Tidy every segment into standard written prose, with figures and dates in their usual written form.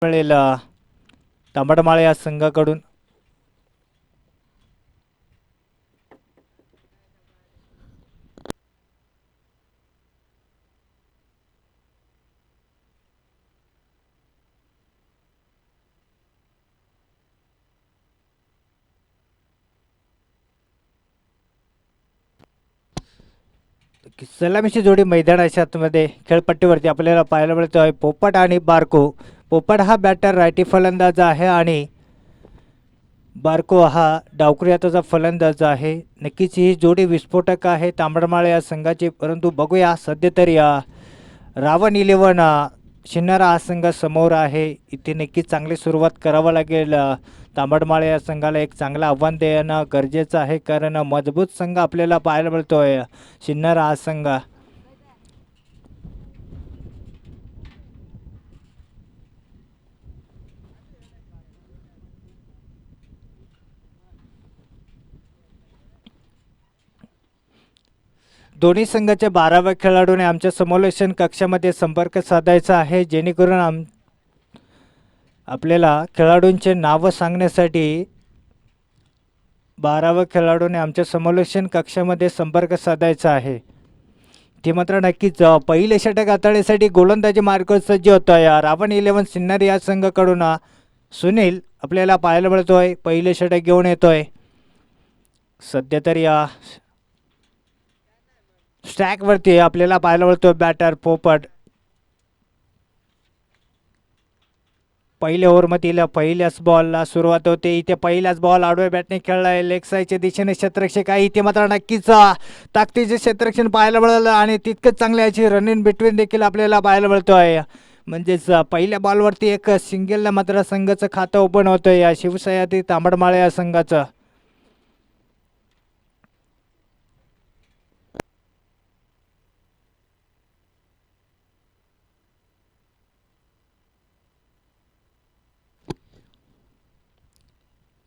मिळेल तांबडमाळे या संघाकडून. सलामीची जोडी मैदानाच्या आतमध्ये खेळपट्टीवरती आपल्याला पाहायला मिळतो आहे पोपट आणि बारको. पोपट हा बॅटर रायटी फलंदाज आहे आणि बारको हा डावखुरी हाताचा फलंदाज आहे. नक्कीच ही जोडी विस्फोटक आहे तांबडमाळे या संघाची. परंतु बघूया सध्या तरी रावण 11 शिन्नरा हा संघ समोर आहे. इथे नक्कीच चांगली सुरुवात करावं लागेल तांबडमाळे या संघाला. एक चांगलं आव्हान देणं गरजेचं आहे कारण मजबूत संघ आपल्याला पाहायला मिळतोय शिन्नरा हा संघ. दोन्ही संघाच्या 12व्या खेळाडूने आमच्या समोलेशन कक्षामध्ये संपर्क साधायचा आहे जेणेकरून आपल्याला खेळाडूंचे नावं सांगण्यासाठी 12व्या खेळाडूने आमच्या समोलेशन कक्षामध्ये संपर्क साधायचा आहे. ते मात्र नक्कीच पहिले षटक हाताळण्यासाठी गोलंदाजी मार्ग सज्ज होता या रावण 11 सिन्नर या संघाकडून सुनील आपल्याला पाहायला मिळतोय. पहिले षटक घेऊन येतोय. सध्या तरी या स्ट्रॅकवरती आपल्याला पाहायला मिळतोय बॅटर पोपट. पहिल्या ओव्हरमधील पहिल्याच बॉलला सुरुवात होते. इथे पहिलाच बॉल आडव्या बॅटने खेळलाय लेग साईडच्या दिशेने क्षेत्ररक्षक आहे. इथे मात्र नक्कीच ताकदीचे क्षेत्ररक्षण पाहायला मिळालं आणि तितकंच चांगली याची रन इन बिटवीन देखील आपल्याला पाहायला मिळतोय. म्हणजेच पहिल्या बॉलवरती एक सिंगलला मात्र संघाचं खातं ओपन होतंय या शिवसह्याद्री तांबडमाळे या संघाचं.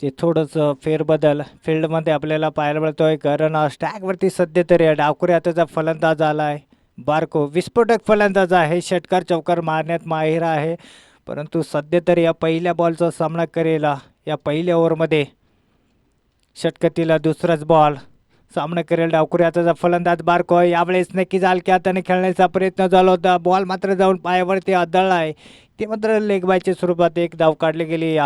ते थोडंसं फेरबदल फील्डमध्ये आपल्याला पाहायला मिळतोय कारण स्टॅकवरती सध्या तरी डावखुरी हाताचा फलंदाज आला आहे बारको. विस्फोटक फलंदाज आहे. षटकार चौकार मारण्यात माहिर आहे. परंतु सध्या तरी या पहिल्या बॉलचा सामना करेल या पहिल्या ओव्हरमध्ये. षटकातील दुसराच बॉल सामना करेल डावखुरी हाताचा फलंदाज बारको. यावेळेस नक्कीच हलक्या हाताने खेळण्याचा प्रयत्न झाला होता. बॉल मात्र जाऊन पायावरती आदळला आहे. ते मात्र लेग बायच्या स्वरूपात एक धाव काढली गेली.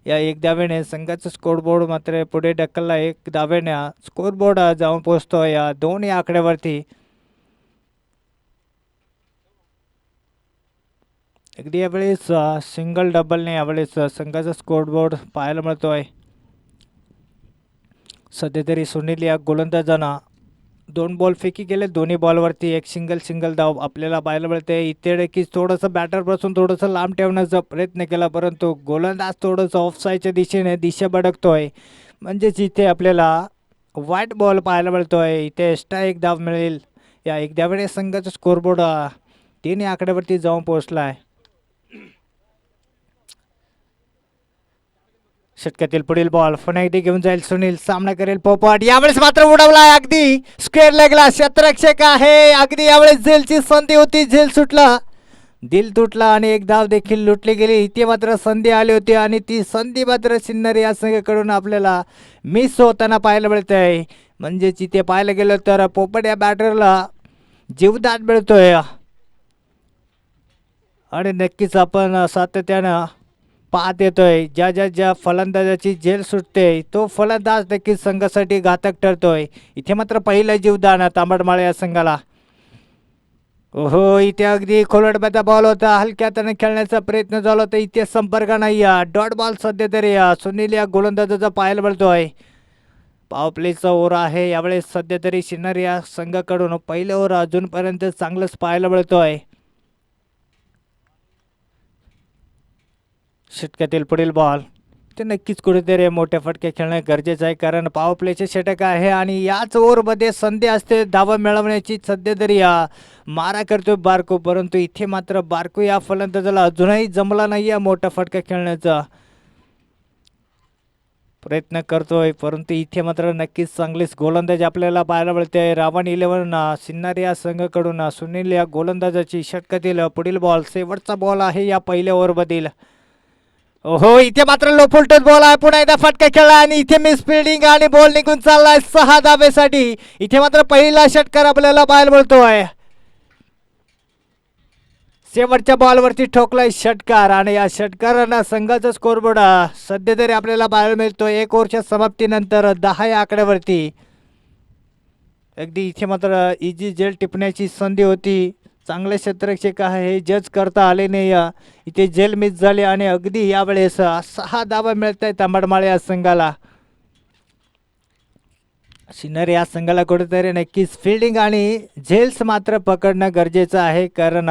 या एक धावेने संघाचा स्कोरबोर्ड मात्र पुढे ढकलला. एक धावेने स्कोरबोर्ड जाऊन पोहोचतो या दोन्ही आकड्यावरती. अगदी यावेळेस सिंगल डबलने यावेळेस संघाचा स्कोरबोर्ड पाहायला मिळतोय. सध्या तरी सुनील या गोलंदाजांना 2 बॉल फेकी गेले. दोन्ही बॉलवरती एक सिंगल धाव आपल्याला पाहायला मिळते. इथे नक्कीच थोडंसं बॅटरपासून थोडंसं लांब ठेवण्याचा प्रयत्न केला परंतु गोलंदाज थोडंसं ऑफसाईडच्या दिशेने दिशा भटकतोय. म्हणजेच इथे आपल्याला व्हाईट बॉल पाहायला मिळतोय. इथे एक्स्ट्रा एक धाव मिळेल. या एक धावेने संघाचा स्कोरबोर्ड 3 आकड्यावरती जाऊन पोहोचला आहे. षटकातील पुढील बॉल पुन्हा एकदा घेऊन जाईल सुनील. सामना करेल पोपट. यावेळेस मात्र उडवलाय अगदी स्क्वेअर लेगला. क्षेत्ररक्षक आहे. अगदी यावेळेस झेलची संधी होती. झेल सुटला. दिल तुटला आणि एक धाव देखील लुटली गेली. इथे मात्र संधी आली होती आणि ती संधी मात्र सिन्नर या संघाकडून आपल्याला मिस होताना पाहायला मिळत आहे. म्हणजेच इथे पाहायला गेलं तर पोपट या बॅटरला जीवदान मिळतोय आणि नक्कीच आपण सातत्यानं पाहत येतोय ज्या फलंदाजाची झेल सुटते तो फलंदाज नक्कीच संघासाठी घातक ठरतोय. इथे मात्र पहिला जीवदान तांबडमाळे या संघाला. हो इथे अगदी खोलटबाचा बॉल होता. हलक्या हाताने खेळण्याचा प्रयत्न झाला होता. इथे संपर्क नाही. डॉट बॉल सध्या तरी सुनील या गोलंदाजाचा पाहायला मिळतोय. पॉवर प्लेचा ओव्हर आहे यावेळेस. सध्या तरी सिन्नर या संघाकडून पहिलं ओव्हर अजूनपर्यंत चांगलंच पाहायला मिळतोय. षटकातील पुढील बॉल ते नक्कीच कुठेतरी मोठ्या फटके खेळणं गरजेचं आहे कारण पॉवर प्लेचे षटक आहे आणि याच ओव्हरमध्ये संधी असते धावा मिळवण्याची. सध्या तरी मारा करतोय बारको परंतु इथे मात्र बारको या फलंदाजाला अजूनही जमला नाही मोठा फटका खेळण्याचा प्रयत्न करतोय परंतु इथे मात्र नक्कीच चांगलीच गोलंदाजी आपल्याला पाहायला मिळते. रावण 11 सिन्नर या संघाकडून सुनील या गोलंदाजाची. षटकातील पुढील बॉल शेवटचा बॉल आहे या पहिल्या ओव्हरमधील. हो इथे मात्र लो फुलटच बॉल आहे. पुन्हा एकदा फटका खेळला आणि इथे मिस फिल्डिंग आणि बॉल निघून चाललाय 6 धावेसाठी. इथे मात्र पहिला षटकार आपल्याला पाहायला मिळतोय. शेवटच्या बॉलवरती ठोकलाय षटकार आणि या षटकारानं संघाचा स्कोरबोर्ड सध्या तरी आपल्याला पाहायला मिळतो 1 ओव्हरच्या समाप्तीनंतर 10 या आकड्यावरती. अगदी इथे मात्र इजी जेल टिपण्याची संधी होती. चांगले क्षेत्ररक्षक आहे, जज करता आले नाही. इथे जेल मिस झाले आणि अगदी यावेळेस 6 धावा मिळत आहेत तांबडमाळे या संघाला. सिन्नर या संघाला कुठेतरी नक्कीच फिल्डिंग आणि झेल्स मात्र पकडणं गरजेचं आहे. कारण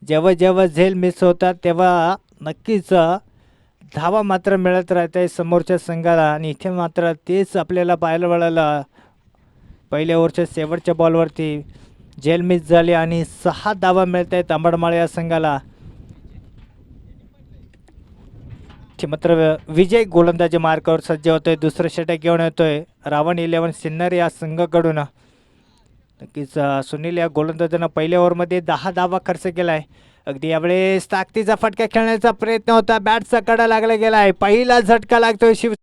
जेव्हा जेव्हा झेल मिस होतात तेव्हा नक्कीच धावा मात्र मिळत राहत आहे समोरच्या संघाला. आणि इथे मात्र तेच आपल्याला पाहायला मिळालं. पहिल्या ओव्हरच्या शेवटच्या बॉलवरती झेल मिस झाली आणि 6 धावा मिळत आहेत तांबडमाळे या संघाला. मात्र विजय गोलंदाजी मार्कावर सज्ज होतोय. दुसरं षटक घेऊन येतोय रावण 11 सिन्नर या संघाकडून. नक्कीच सुनील या गोलंदाजानं पहिल्या ओव्हरमध्ये 10 धावा खर्च केलाय. अगदी यावेळेस ताकदीचा फटका खेळण्याचा प्रयत्न होता. बॅटचा कडा लागला गेलाय. पहिला झटका लागतोय शिव.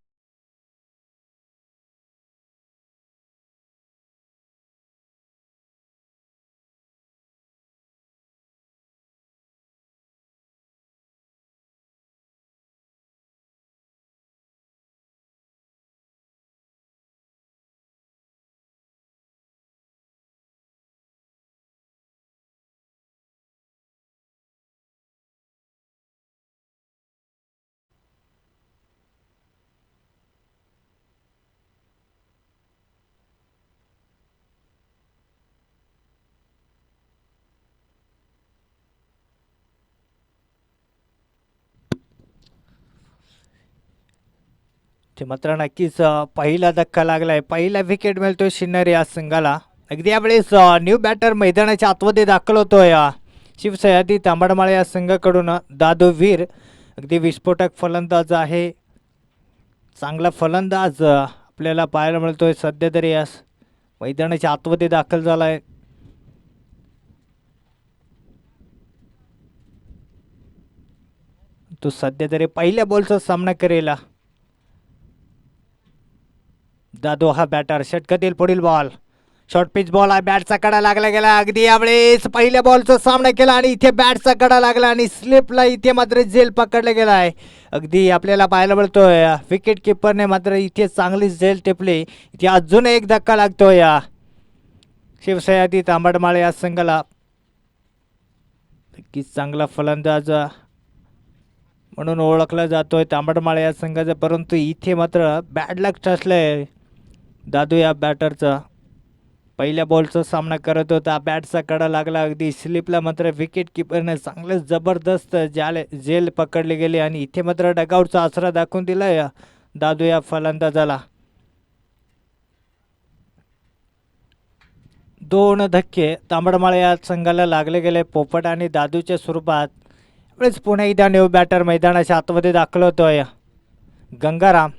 ते मात्र नक्कीच पहिला धक्का लागलाय. पहिला विकेट मिळतोय सिन्नर या संघाला. अगदी यावेळेस न्यू बॅटर मैदानाच्या आतमध्ये दाखल होतोय शिवसह्याद्री तांबडमाळे या संघाकडून दादू वीर. अगदी विस्फोटक फलंदाज आहे. चांगला फलंदाज आपल्याला पाहायला मिळतोय सध्या तरी या मैदानाच्या आतमध्ये दाखल झालाय. तो सध्या तरी पहिल्या बॉलचा सामना करेल. दादू हा बॅटर. षटकातील पुढील बॉल शॉर्ट पिच बॉल आहे. बॅटचा कडा लागला गेला. अगदी यावेळेस पहिल्या बॉलचा सामना केला आणि इथे बॅटचा कडा लागला आणि स्लिपला इथे मात्र झेल पकडला गेला आहे. अगदी आपल्याला पाहायला मिळतोय विकेट किपरने मात्र इथे चांगली झेल टिपली. इथे अजून एक धक्का लागतोय शिवसह्याद्री तांबडमाळे या संघाला. नक्कीच चांगला फलंदाज म्हणून ओळखला जातोय तांबडमाळे या संघाचा. परंतु इथे मात्र बॅड लक ठसलंय दादू या बॅटरचा. पहिल्या बॉलचा सामना करत होता. बॅटचा कडा लागला. अगदी स्लिपला मात्र विकेट किपरने चांगलं जबरदस्त जेल पकडले गेले आणि इथे मात्र डगआउटचा आसरा दाखवून दिलाय दादू या फलंदाजाला. 2 धक्के तांबडमाळे या संघाला लागले गेले पोपट आणि दादूच्या स्वरूपात. पुन्हा एकदा न्यू बॅटर मैदानाच्या आतमध्ये दाखल होतोय गंगाराम.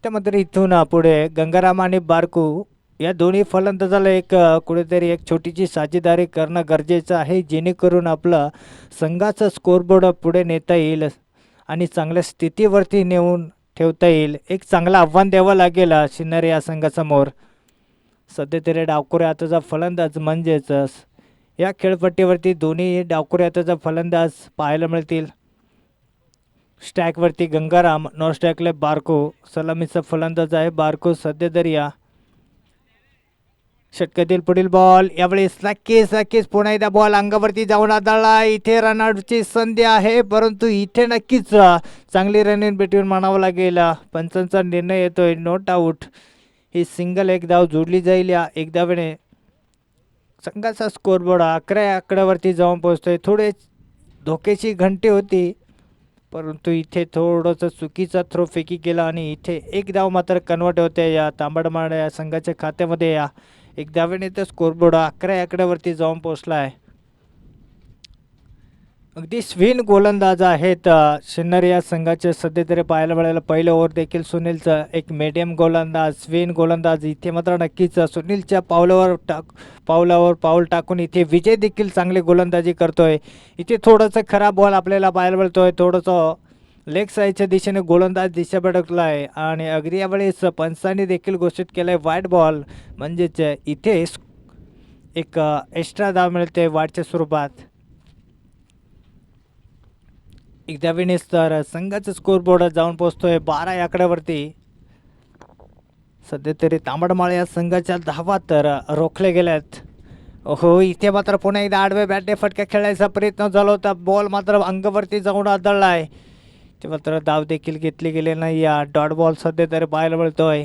त्यामध्ये इथून पुढे गंगाराम आणि बारकू या दोन्ही फलंदाजाला कुठेतरी एक छोटीशी साझेदारी करणं गरजेचं आहे. जेणेकरून आपलं संघाचं स्कोरबोर्ड पुढे नेता येईल आणि चांगल्या स्थितीवरती नेऊन ठेवता येईल. एक चांगलं आव्हान द्यावं लागेल सिन्नर या संघासमोर. सध्या तरी डावखुरे हाताचा फलंदाज म्हणजेच या खेळपट्टीवरती दोन्ही डावखुरे हाताचा फलंदाज पाहायला मिळतील. स्टॅकवरती गंगाराम, नॉन स्टॅकला बारको. सलामीचा फलंदाज आहे बारको सध्या तरी षटकातील पुढील बॉल यावेळेस नक्कीच पुन्हा एकदा बॉल अंगावरती जाऊन आदळला. इथे रनआउटची संधी आहे परंतु इथे नक्कीच चांगली रन इन बिटवीन म्हणावं लागेल. पंचांचा निर्णय येतोय नॉट आऊट. ही सिंगल एक धाव जोडली जाईल. या एक धावेने संघाचा स्कोरबोर्ड 11 आकड्यावरती जाऊन पोहोचतोय. थोडे धोक्याची घंटी होती परंतु इथे थोडंसं चुकीचा थ्रो फेकी केला आणि इथे एक धाव मात्र कन्वर्ट होते या तांबडमाळे या संघाच्या खात्यामध्ये. एक धावेने तर स्कोरबोर्ड 11 आकड्यावरती जाऊन पोहोचला आहे. अगदी स्विन गोलंदाज आहेत सिन्नर या संघाचे सध्या तरी पाहायला मिळालं. पहिलं ओव्हर देखील सुनीलचं एक मीडियम गोलंदाज स्विन गोलंदाज. इथे मात्र नक्कीच सुनीलच्या पावलावर पाऊल टाकून इथे विजय देखील चांगली गोलंदाजी करतोय. इथे थोडंसं खराब बॉल आपल्याला पाहायला मिळतोय. थोडंसं लेग साईडच्या दिशेने गोलंदाज दिशा भटकला आहे आणि अगदी यावेळेस पंचांनी देखील घोषित केलं आहे वाईट बॉल. म्हणजेच इथे एक एक्स्ट्रा धाव मिळते वाईटच्या स्वरूपात. एकदा विनेस तर संघाचा स्कोरबोर्ड जाऊन पोहोचतोय 12 या आकड्यावरती. सध्या तरी तांबडमाळे या संघाच्या धावा तर रोखले गेल्यात. हो, इथे मात्र पुन्हा एकदा आडव्या बॅटने फटका खेळायचा प्रयत्न झाला होता. बॉल मात्र अंगावरती जाऊन आदळलाय. ते मात्र धाव देखील घेतली गेली नाही. या डॉट बॉल सध्या तरी पाहायला मिळतोय.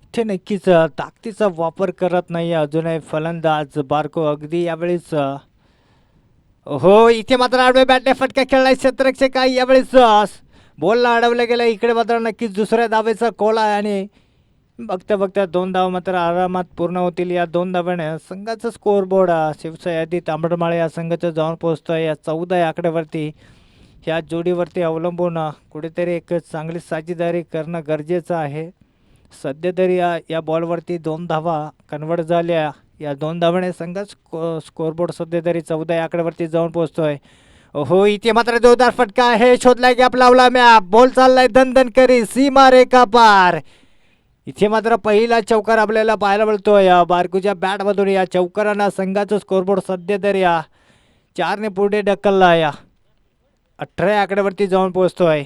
इथे नक्कीच ताकदीचा वापर करत नाही अजूनही फलंदाज बारको. अगदी यावेळेस हो, इथे मात्र आडव्या बॅटने फटका खेळलाय क्षेत्ररक्षक आहे. यावेळेस बॉलला अडवलं गेलं. इकडे मात्र नक्कीच दुसऱ्या धावेचा कॉल आहे आणि बघता बघता 2 धाव मात्र आरामात पूर्ण होतील. या 2 धाव्याने संघाचा स्कोअरबोर्ड शिवसयादी तांबडमाळे या संघाचं जाऊन पोहोचतोय या 14 या आकड्यावरती. ह्या जोडीवरती अवलंबून कुठेतरी एक चांगली साजेदारी करणं गरजेचं आहे. सध्या तरी या बॉलवरती 2 धावा कन्वर्ट झाल्या. या 2 धावाने संघ स्कोअरबोर्ड सध्या तरी 14 या आकड्यावरती जाऊन पोहोचतोय. हो, इथे मात्र जोरदार फटका आहे. शोधलाय गॅप लावला मॅप. बॉल चाललाय दणदण करी सीमा रेखा पार. इथे मात्र पहिला चौकार आपल्याला पाहायला मिळतोय बारकूच्या बॅटमधून. या चौकारांना संघाचं स्कोअरबोर्ड सध्या तरी 4ने पुढे ढकलला. या 18 या आकड्यावरती जाऊन पोहोचतोय.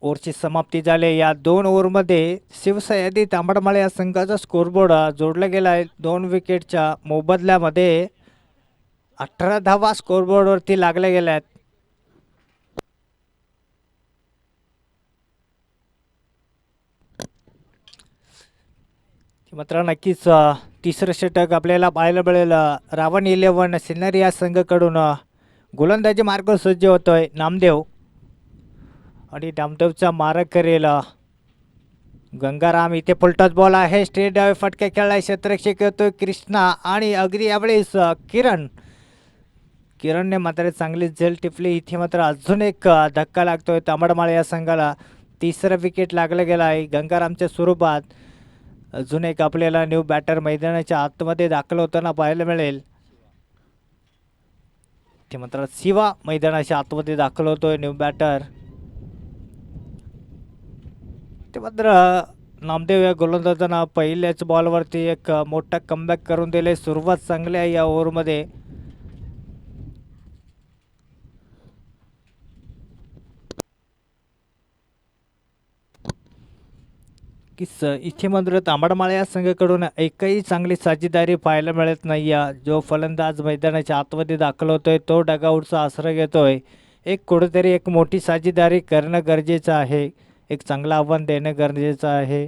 ओव्हरची समाप्ती झाली. या 2 ओव्हरमध्ये शिवसयादी तांबडमाळे या संघाचा स्कोअरबोर्ड जोडला गेला आहे. 2 विकेटच्या मोबदल्यामध्ये 18 धावा स्कोअरबोर्डवरती लागल्या गेल्या आहेत. मात्र नक्कीच तिसरं षटक आपल्याला पाहायला मिळेल. रावण 11 सिन्नर या संघाकडून गोलंदाजी मार्ग सज्ज होतोय नामदेव आणि नामदेवचा मारा करेल गंगाराम. इथे फुलटॉस बॉल आहे. स्ट्रेट डावे फटका खेळलाय. क्षेत्ररक्षक येतोय कृष्णा आणि अगदी यावेळेस किरणने मात्र चांगली झेल टिपली. इथे मात्र अजून एक धक्का लागतोय तांबडमाळे या संघाला. तिसरा विकेट लागला गेला आहे गंगारामच्या स्वरूपात. अजून एक आपल्याला न्यू बॅटर मैदानाच्या आतमध्ये दाखल होताना पाहायला मिळेल. ते मात्र शिवा मैदानाच्या आतमध्ये दाखल होतोय न्यू बॅटर. ते मात्र नामदेव या गोलंदाजांना पहिल्याच बॉलवरती एक मोठा कमबॅक करून दिले. सुरुवात चांगली आहे या ओव्हरमध्ये. इथे मात्र तांबडमाळे या संघाकडून एकही चांगली साजेदारी पाहायला मिळत नाही. जो फलंदाज मैदानाच्या आतमध्ये दाखल होतोय तो डगआउटचा आसरा घेतोय. कुठेतरी एक मोठी साजेदारी करणं गरजेचं आहे. एक चांगलं आव्हान देणं गरजेचं आहे.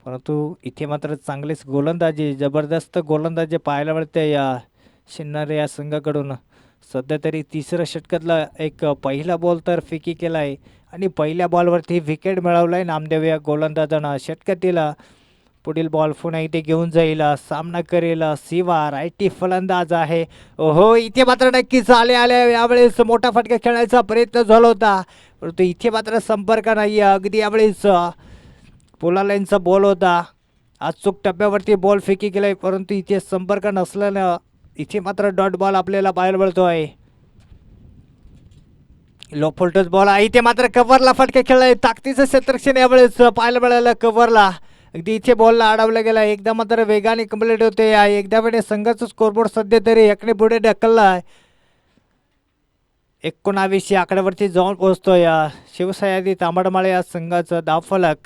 परंतु इथे मात्र चांगलीच गोलंदाजी जबरदस्त गोलंदाजी पाहायला मिळते या सिन्नर या संघाकडून. सध्या तरी तिसऱ्या षटकातला एक पहिला बॉल तर फिकी केला आहे आणि पहिल्या बॉलवरती विकेट मिळवला आहे नामदेव या गोलंदाजानं. षटकातील पुढील बॉल पुन्हा इथे घेऊन जाईल. सामना करेल शिवा. रायटी फलंदाज आहे. हो, इथे मात्र नक्कीच आले यावेळेस मोठा फटका खेळण्याचा प्रयत्न झाला होता परंतु इथे मात्र संपर्क नाही. अगदी यावेळेस पोलालाईनचा बॉल होता. अचूक टप्प्यावरती बॉल फेकी केलाय परंतु इथे संपर्क नसल्यानं इथे मात्र डॉट बॉल आपल्याला पाहायला मिळतो आहे. लो फुलटॉस बॉल आहे. इथे मात्र कव्हरला फटका खेळलाय. ताकदीचं क्षेत्ररक्षण यावेळेस पाहायला मिळालं कव्हरला. अगदी इथे बॉलला अडवला गेला. एकदा मात्र वेगाने कंप्लीट होते. एकदा वेळे संघाचा स्कोरबोर्ड सध्या तरी 1ने पुढे ढकलला आहे. 19 या आकड्यावरती जाऊन पोहोचतोय शिवसयादी तांबडमाळे या संघाचं धावफलक.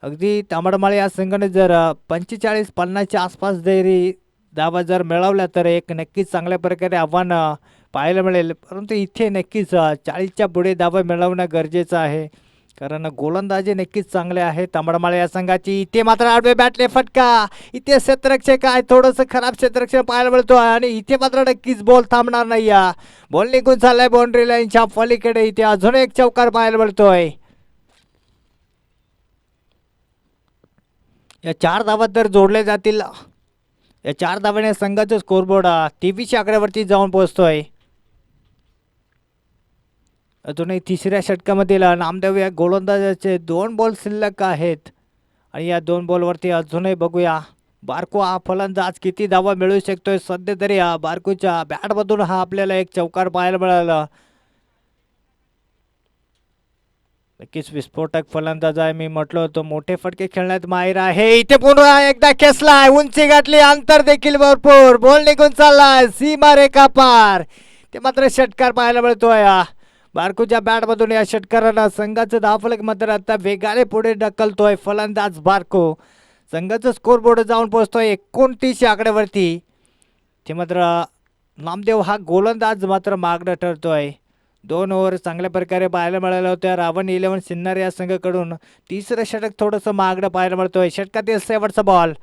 अगदी तांबडमाळे या संघाने जर 45-50च्या आसपास जरी धावा जर मिळवल्या तर एक नक्कीच चांगल्या प्रकारे आव्हान पाहायला मिळेल. परंतु इथे नक्कीच 40च्या पुढे धावा मिळवणं गरजेचं आहे कारण गोलंदाजी नक्कीच चांगले आहे तांबडमाळे या संघाची. इथे मात्र आडवे बॅटले फटका. इथे क्षेत्ररक्षक आहे. थोडंसं खराब क्षेत्ररक्षण पाहायला मिळतो आणि इथे मात्र नक्कीच बॉल थांबणार नाही. बॉल निघून चाललाय बाउंड्री लाईनच्या पलीकडे. इथे अजून एक चौकार पाहायला मिळतोय. या 4 धावा तर जोडल्या जातील. या 4 धावाने संघाचं स्कोरबोर्ड 23 आकड्यावरती जाऊन पोहोचतोय. अजूनही तिसऱ्या षटकामधील नामदेव या गोलंदाजाचे 2 बॉल शिल्लक आहेत आणि या 2 बॉलवरती अजूनही बघूया बारको हा फलंदाज किती धावा मिळवू शकतोय. सध्या तरी हा बारकोच्या बॅटमधून हा आपल्याला एक चौकार पाहायला मिळाला. नक्कीच विस्फोटक फलंदाज आहे. मी म्हटलं होतं मोठे फटके खेळण्यात माहीर आहे. इथे पुन्हा एकदा खेचलाय, उंची गाठली, अंतर देखील भरपूर, बॉल निघून चाललाय सीमा रेखा पार. ते मात्र षटकार पाहायला मिळतोय. बारकोच्या बॅटमधून या षटकारानं संघाचं धावफलक मात्र आता वेगाने पुढे ढकलतोय फलंदाज बारको. संघाचं स्कोर बोर्ड जाऊन पोहोचतोय 29 आकड्यावरती. ते मात्र नामदेव हा गोलंदाज मात्र मागणं ठरतोय. 2 ओव्हर चांगल्या प्रकारे पाहायला मिळाल्या होत्या रावण 11 सिन्नर या संघाकडून. तिसरं षटक थोडंसं मागणं पाहायला मिळतोय. षटकातील शेवटचा बॉल,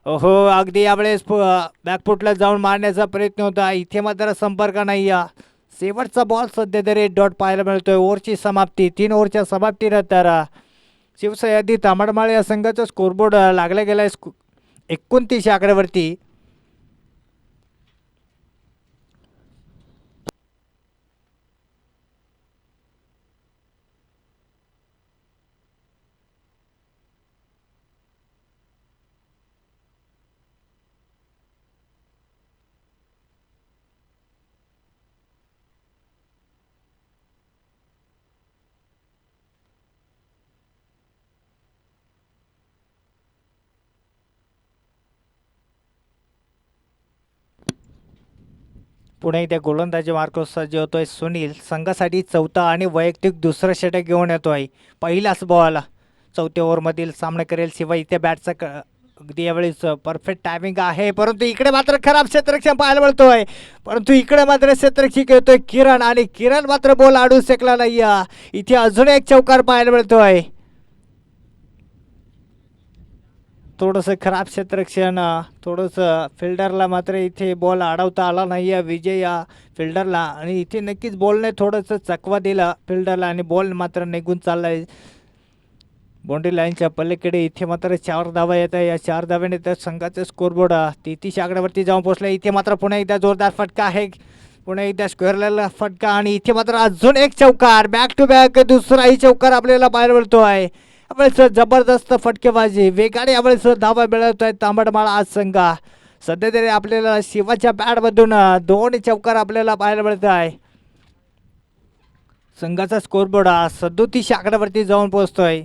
हो अगदी यावेळेस बॅकफुटला जाऊन मारण्याचा प्रयत्न होता. इथे मात्र संपर्क नाही. शेवटचा बॉल सध्या तरी डॉट पाहायला मिळतोय. ओव्हरची समाप्ती, 3 ओव्हरच्या समाप्तीनंतर शिवसह्याद्री तांबडमाळ या संघाचा स्कोरबोर्ड लागला गेलाय 29 आकड्यावरती. पुणे इथे गोलंदाजी मार्कस सज्ज होतोय. सुनील संघासाठी चौथा आणि वैयक्तिक दुसरं षटक घेऊन येतोय. पहिलाच बॉल चौथ्या ओव्हरमधील सामना करेल. शिवाय इथे बॅटचा अगदी यावेळेस परफेक्ट टायमिंग आहे. परंतु इकडे मात्र खराब क्षेत्ररक्षण पाहायला मिळतोय. परंतु इकडे मात्र क्षेत्ररक्षक येतोय किरण आणि किरण मात्र बॉल अडू शकला नाही. इथे अजून एक चौकार पाहायला मिळतोय. थोडंसं खराब क्षेत्ररक्षण, थोडंसं फिल्डरला मात्र इथे बॉल अडवता आला नाही आहे विजय या फिल्डरला. आणि इथे नक्कीच बॉलने थोडंसं चकवा दिला फिल्डरला आणि बॉल मात्र निघून चालला आहे बाउंड्री लाईनच्या पलीकडे. इथे मात्र 4 धावा येत आहे. या 4 धाव्याने तर संघाचं स्कोरबोर्ड 33 आकड्यावरती जाऊन पोहोचला. इथे मात्र पुन्हा एकदा जोरदार फटका आहे, पुन्हा एकदा स्क्वेअरला फटका आणि इथे मात्र अजून एक चौकार, बॅक टू बॅक दुसराही चौकार आपल्याला पाहायला मिळतो आहे. यावेळेस जबरदस्त फटकेबाजी, वेगाने यावेळेस धावा मिळवत आहे तांबडमाळा आज संघ. सध्या तरी आपल्याला शिवाच्या बॅटमधून 2 चौकार आपल्याला पाहायला मिळत आहे. संघाचा स्कोरबोर्ड 37 आकड्यावरती जाऊन पोहोचतोय.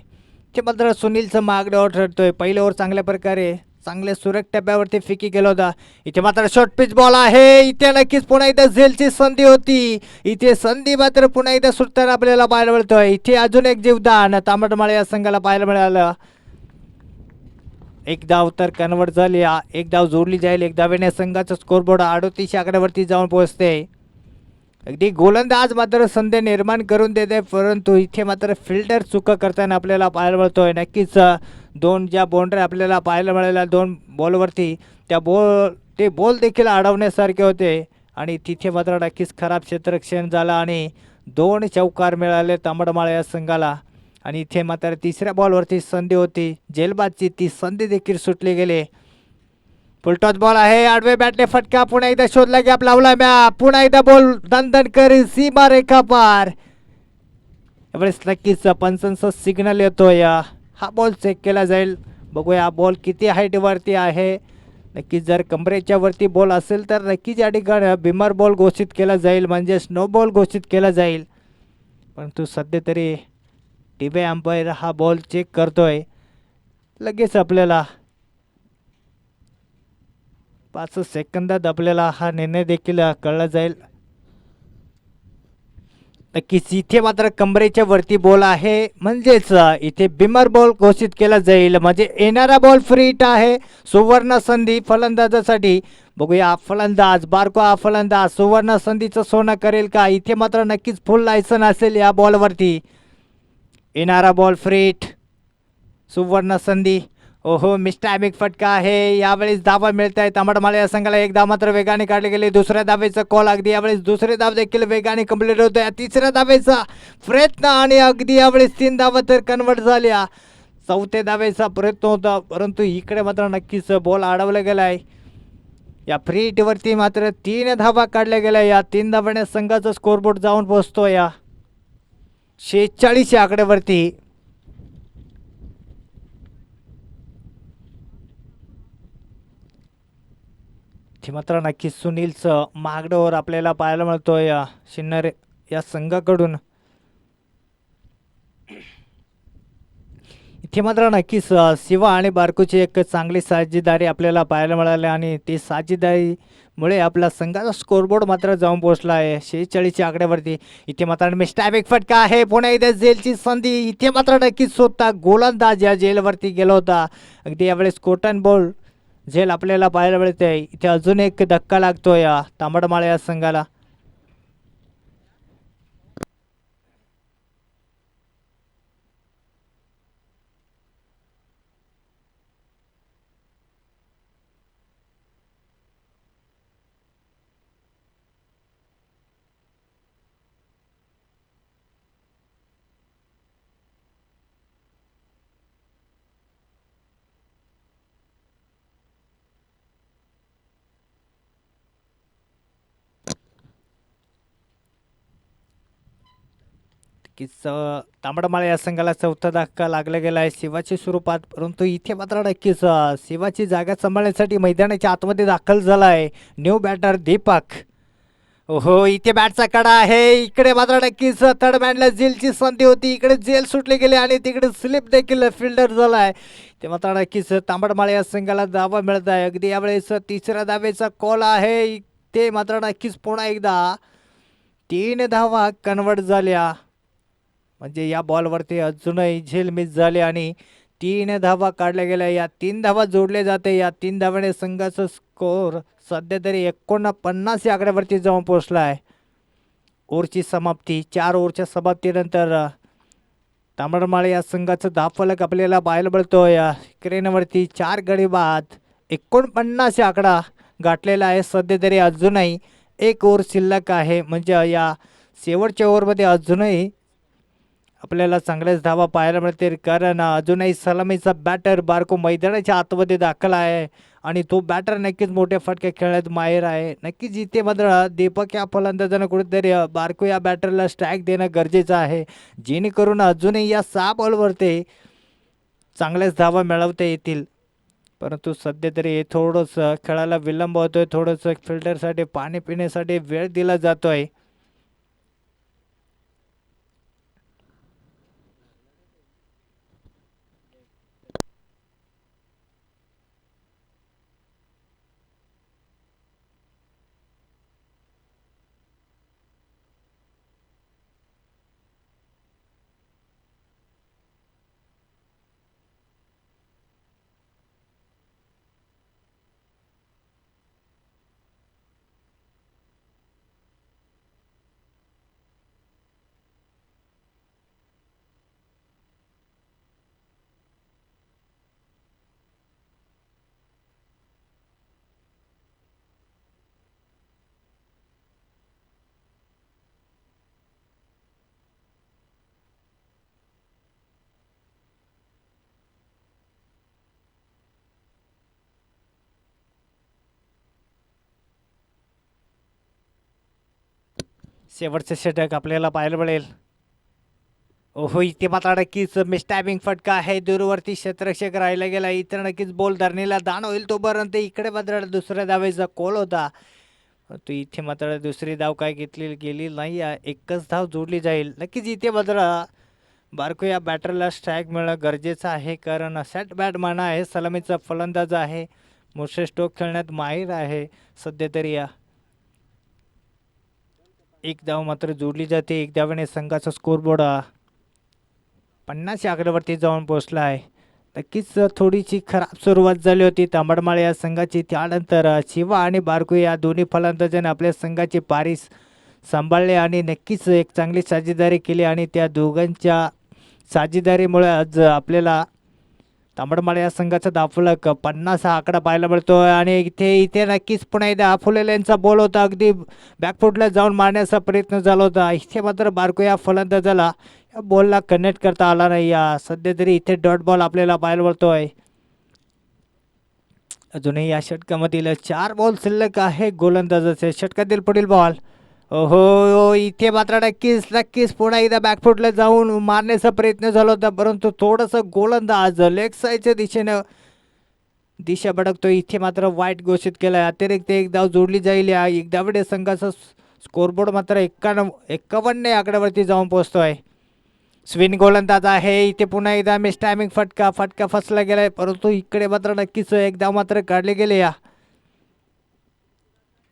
ते मात्र सुनीलचं मागणं ठरतोय. पहिल्या ओव्हर चांगल्या प्रकारे चांगल्या सुरेख टप्प्यावरती फिकी गेला होता. इथे मात्र शॉर्ट पिच बॉल आहे. इथे नक्कीच पुन्हा एकदा झेलची संधी होती. इथे संधी मात्र पुन्हा एकदा सुटताना आपल्याला पाहायला मिळतोय. इथे अजून एक जीवदान तांबडमाळा या संघाला पाहायला मिळालं. एक धाव तर कन्वर्ट झाली, एक धाव जोडली जाईल. एक धावेने संघाचा स्कोरबोर्ड 38 आकड्यावरती जाऊन पोहोचते. अगदी गोलंदाज मात्र संधी निर्माण करून देते, परंतु इथे मात्र फिल्डर चुका करताना आपल्याला पाहायला मिळतोय. नक्कीच 2 ज्या बाउंड्री आपल्याला पाहायला मिळाल्या 2 बॉलवरती, त्या बॉल देखील अडवण्यासारखे होते आणि तिथे मात्र नक्कीच खराब क्षेत्ररक्षण झालं आणि 2 चौकार मिळाले तांबडमाळा या संघाला. आणि इथे मात्र तिसऱ्या बॉलवरती संधी होती जेलबादची, ती संधी देखील सुटली गेली. फुलटॉस बॉल आहे, आडवे बॅटने फटका, पुन्हा एकदा शोधला गॅप लावला म्या, पुन्हा एकदा बॉल दणदण करी सीमा रेखा पार. यावेळेस नक्कीच पंचांचा सिग्नल येतोय. हा बॉल चेक केला जाईल. बघूया हा बॉल किती हाईटवरती आहे. नक्कीच जर कमरेच्या वरती बॉल असेल तर नक्कीच या ठिकाणी बिमर बॉल घोषित केला जाईल, म्हणजे स्नो बॉल घोषित केला जाईल. परंतु सध्या तरी टीव्ही अंपायर हा बॉल चेक करतोय. लगेच आपल्याला 5 सेकंदात आपल्याला हा निर्णय देखील कळला जाईल. नक्कीच इथे मात्र कमरेच्या वरती बॉल आहे, म्हणजेच इथे बिमर बॉल घोषित केला जाईल, म्हणजे येणारा बॉल फ्री हिट आहे. सुवर्ण संधी फलंदाजासाठी. बघूया फलंदाज बारको हा फलंदाज सुवर्ण संधीचं सोनं करेल का. इथे मात्र नक्कीच फुल लायसन असेल या बॉलवरती. येणारा बॉल फ्री हिट, सुवर्ण संधी. ओहो मिस्टायमिक फटका आहे. यावेळेस धावा मिळत आहे तांबडमाळा या संघाला. एक धाव मात्र वेगाने काढली गेली. दुसऱ्या धावेचा कॉल, अगदी यावेळेस दुसरे धाव देखील वेगाने कंप्लीट होत आहे. तिसऱ्या धावेचा प्रयत्न आणि अगदी यावेळेस 3 धावा तर कन्वर्ट झाल्या. चौथ्या धावेचा प्रयत्न होता, परंतु इकडे मात्र नक्कीच बॉल अडवला गेला आहे. या फ्री हिटवरती मात्र 3 धावा काढल्या गेल्या. या 3 धावाने संघाचा स्कोरबोर्ड जाऊन पोहोचतो. या 46 या आकड्यावरती. इथे मात्र नक्कीच सुनीलचं मागडोर आपल्याला पाहायला मिळतोय शिन्नर या संघाकडून. इथे मात्र नक्कीच शिवा आणि बारकोची एक चांगली साजेदारी आपल्याला पाहायला मिळाली आणि ती साजेदारीमुळे आपला संघाचा स्कोरबोर्ड मात्र जाऊन पोहोचला आहे 46 आकड्यावरती. इथे मात्र मिस्टॅबिक फटका आहे. पुन्हा एकदा जेलची संधी. इथे मात्र नक्कीच स्वतः गोलंदाज या जेलवरती गेला होता. अगदी यावेळेस कोटन बॉल झेल आपल्याला पाहायला मिळते. इथे अजून एक धक्का लागतोय या तांबडमाळा या संघाला. नक्कीच तांबडमाळा या संघाला चौथा धक्का लागला गेला आहे शिवाची स्वरूपात. परंतु इथे मात्र नक्कीच शिवाची जागा सांभाळण्यासाठी मैदानाच्या आतमध्ये दाखल झाला आहे न्यू बॅटर दीपक. हो इथे बॅटचा कडा आहे. इकडे मात्र नक्कीच थर्ड मॅनला जेलची संधी होती. इकडे जेल सुटले गेले आणि तिकडे स्लिप देखील फिल्डर झाला आहे. ते मात्र नक्कीच तांबडमाळा या संघाला दावा मिळत आहे. अगदी यावेळेस तिसऱ्या धावेचा कॉल आहे. ते मात्र नक्कीच पुन्हा एकदा 3 धावा कन्वर्ट झाल्या. म्हणजे या बॉलवरती अजूनही झेल मिस झाली आणि 3 धावा काढल्या गेल्या. या 3 धावा जोडल्या जाते. या 3 धावाने संघाचा स्कोर सध्या तरी 49 या आकड्यावरती जाऊन पोहोचला आहे. ओव्हरची समाप्ती 4 ओव्हरच्या समाप्तीनंतर तांबडमाळा या संघाचं धावफलक आपल्याला पाहायला मिळतो. या स्क्रीनवरती 4 गडी बाद 49 या आकडा गाठलेला आहे. सध्या तरी अजूनही 1 ओव्हर शिल्लक आहे. म्हणजे या शेवटच्या ओव्हरमध्ये अजूनही आपल्याला चांगल्याच धावा पाहायला मिळतील. कारण अजूनही सलामीचा बॅटर बारको मैदानाच्या आतमध्ये दाखल आहे आणि तो बॅटर नक्कीच मोठ्या फटके खेळण्यात माहिर आहे. नक्कीच इथे मात्र दीपक या फलंदाजानं कुठेतरी बारको या बॅटरला स्ट्राईक देणं गरजेचं आहे. जेणेकरून अजूनही या 6 बॉलवरती चांगल्याच धावा मिळवता येतील. परंतु सध्या तरी थोडंसं खेळायला विलंब होतोय. थोडंसं फिल्डरसाठी पाणी पिण्यासाठी वेळ दिला जातोय. शेवटचे षटक आपल्याला पाहायला मिळेल. ओहो इथे मात्र नक्कीच मिस्टॅबिंग फटका आहे. दूरवरती क्षेत्ररक्षक राहिला गेला. इतर नक्कीच बॉल धरणीला दान होईल तोपर्यंत इकडे मात्र दुसऱ्या धावेचा कॉल होता. तो इथे मात्र दुसरी धाव काय घेतली गेली नाही. एकच धाव जोडली जाईल. नक्कीच इथे मात्र बारको या बॅटरला स्ट्राईक मिळणं गरजेचं आहे. कारण सेट बॅटमॅन आहे. सलामीचा फलंदाज आहे. मोठे स्ट्रोक खेळण्यात माहीर आहे. सध्या तरी एक धाव मात्र जोडली जाते. एक धावाने संघाचा स्कोरबोर्ड 50 या आकड्यावरती जाऊन पोहोचला आहे. नक्कीच थोडीशी खराब सुरुवात झाली होती तांबडमाळा या संघाची. त्यानंतर शिवा आणि बारको या दोन्ही फलंदाजांनी आपल्या संघाची पारी सांभाळले आणि नक्कीच एक चांगली साजेदारी केली आणि त्या दोघांच्या साजेदारीमुळे आज आपल्याला तांबडमाळा या संघाचा धावफलक 50 हा आकडा पाहायला मिळतो. आणि इथे इथे नक्कीच पुन्हा एकदा फुलेल यांचा बॉल होता. अगदी बॅकफुटला जाऊन मारण्याचा प्रयत्न झाला होता. इथे मात्र बारको या फलंदाजाला या बॉलला कनेक्ट करता आला नाही. सध्या तरी इथे डॉट बॉल आपल्याला पाहायला मिळतोय. अजूनही या षटकामधील 4 बॉल शिल्लक आहे गोलंदाजाचे. षटकातील पुढील बॉल हो, इथे मात्र नक्कीच नक्कीच पुन्हा एकदा बॅकफुटला जाऊन मारण्याचा प्रयत्न झाला होता, परंतु थोडंसं गोलंदाज लेग साईडच्या दिशेनं दिशा भटकतो. इथे मात्र वाईट घोषित केलाय. अतिरिक्त एक धाव जोडली जाईल. या एक धावडे संघाचा स्कोरबोर्ड मात्र 51 आकड्यावरती जाऊन पोहोचतोय. स्विन गोलंदाज आहे. इथे पुन्हा एकदा मिस टायमिंग फटका फटका फसला गेलाय, परंतु इकडे मात्र नक्कीच एक धाव मात्र काढले गेले. या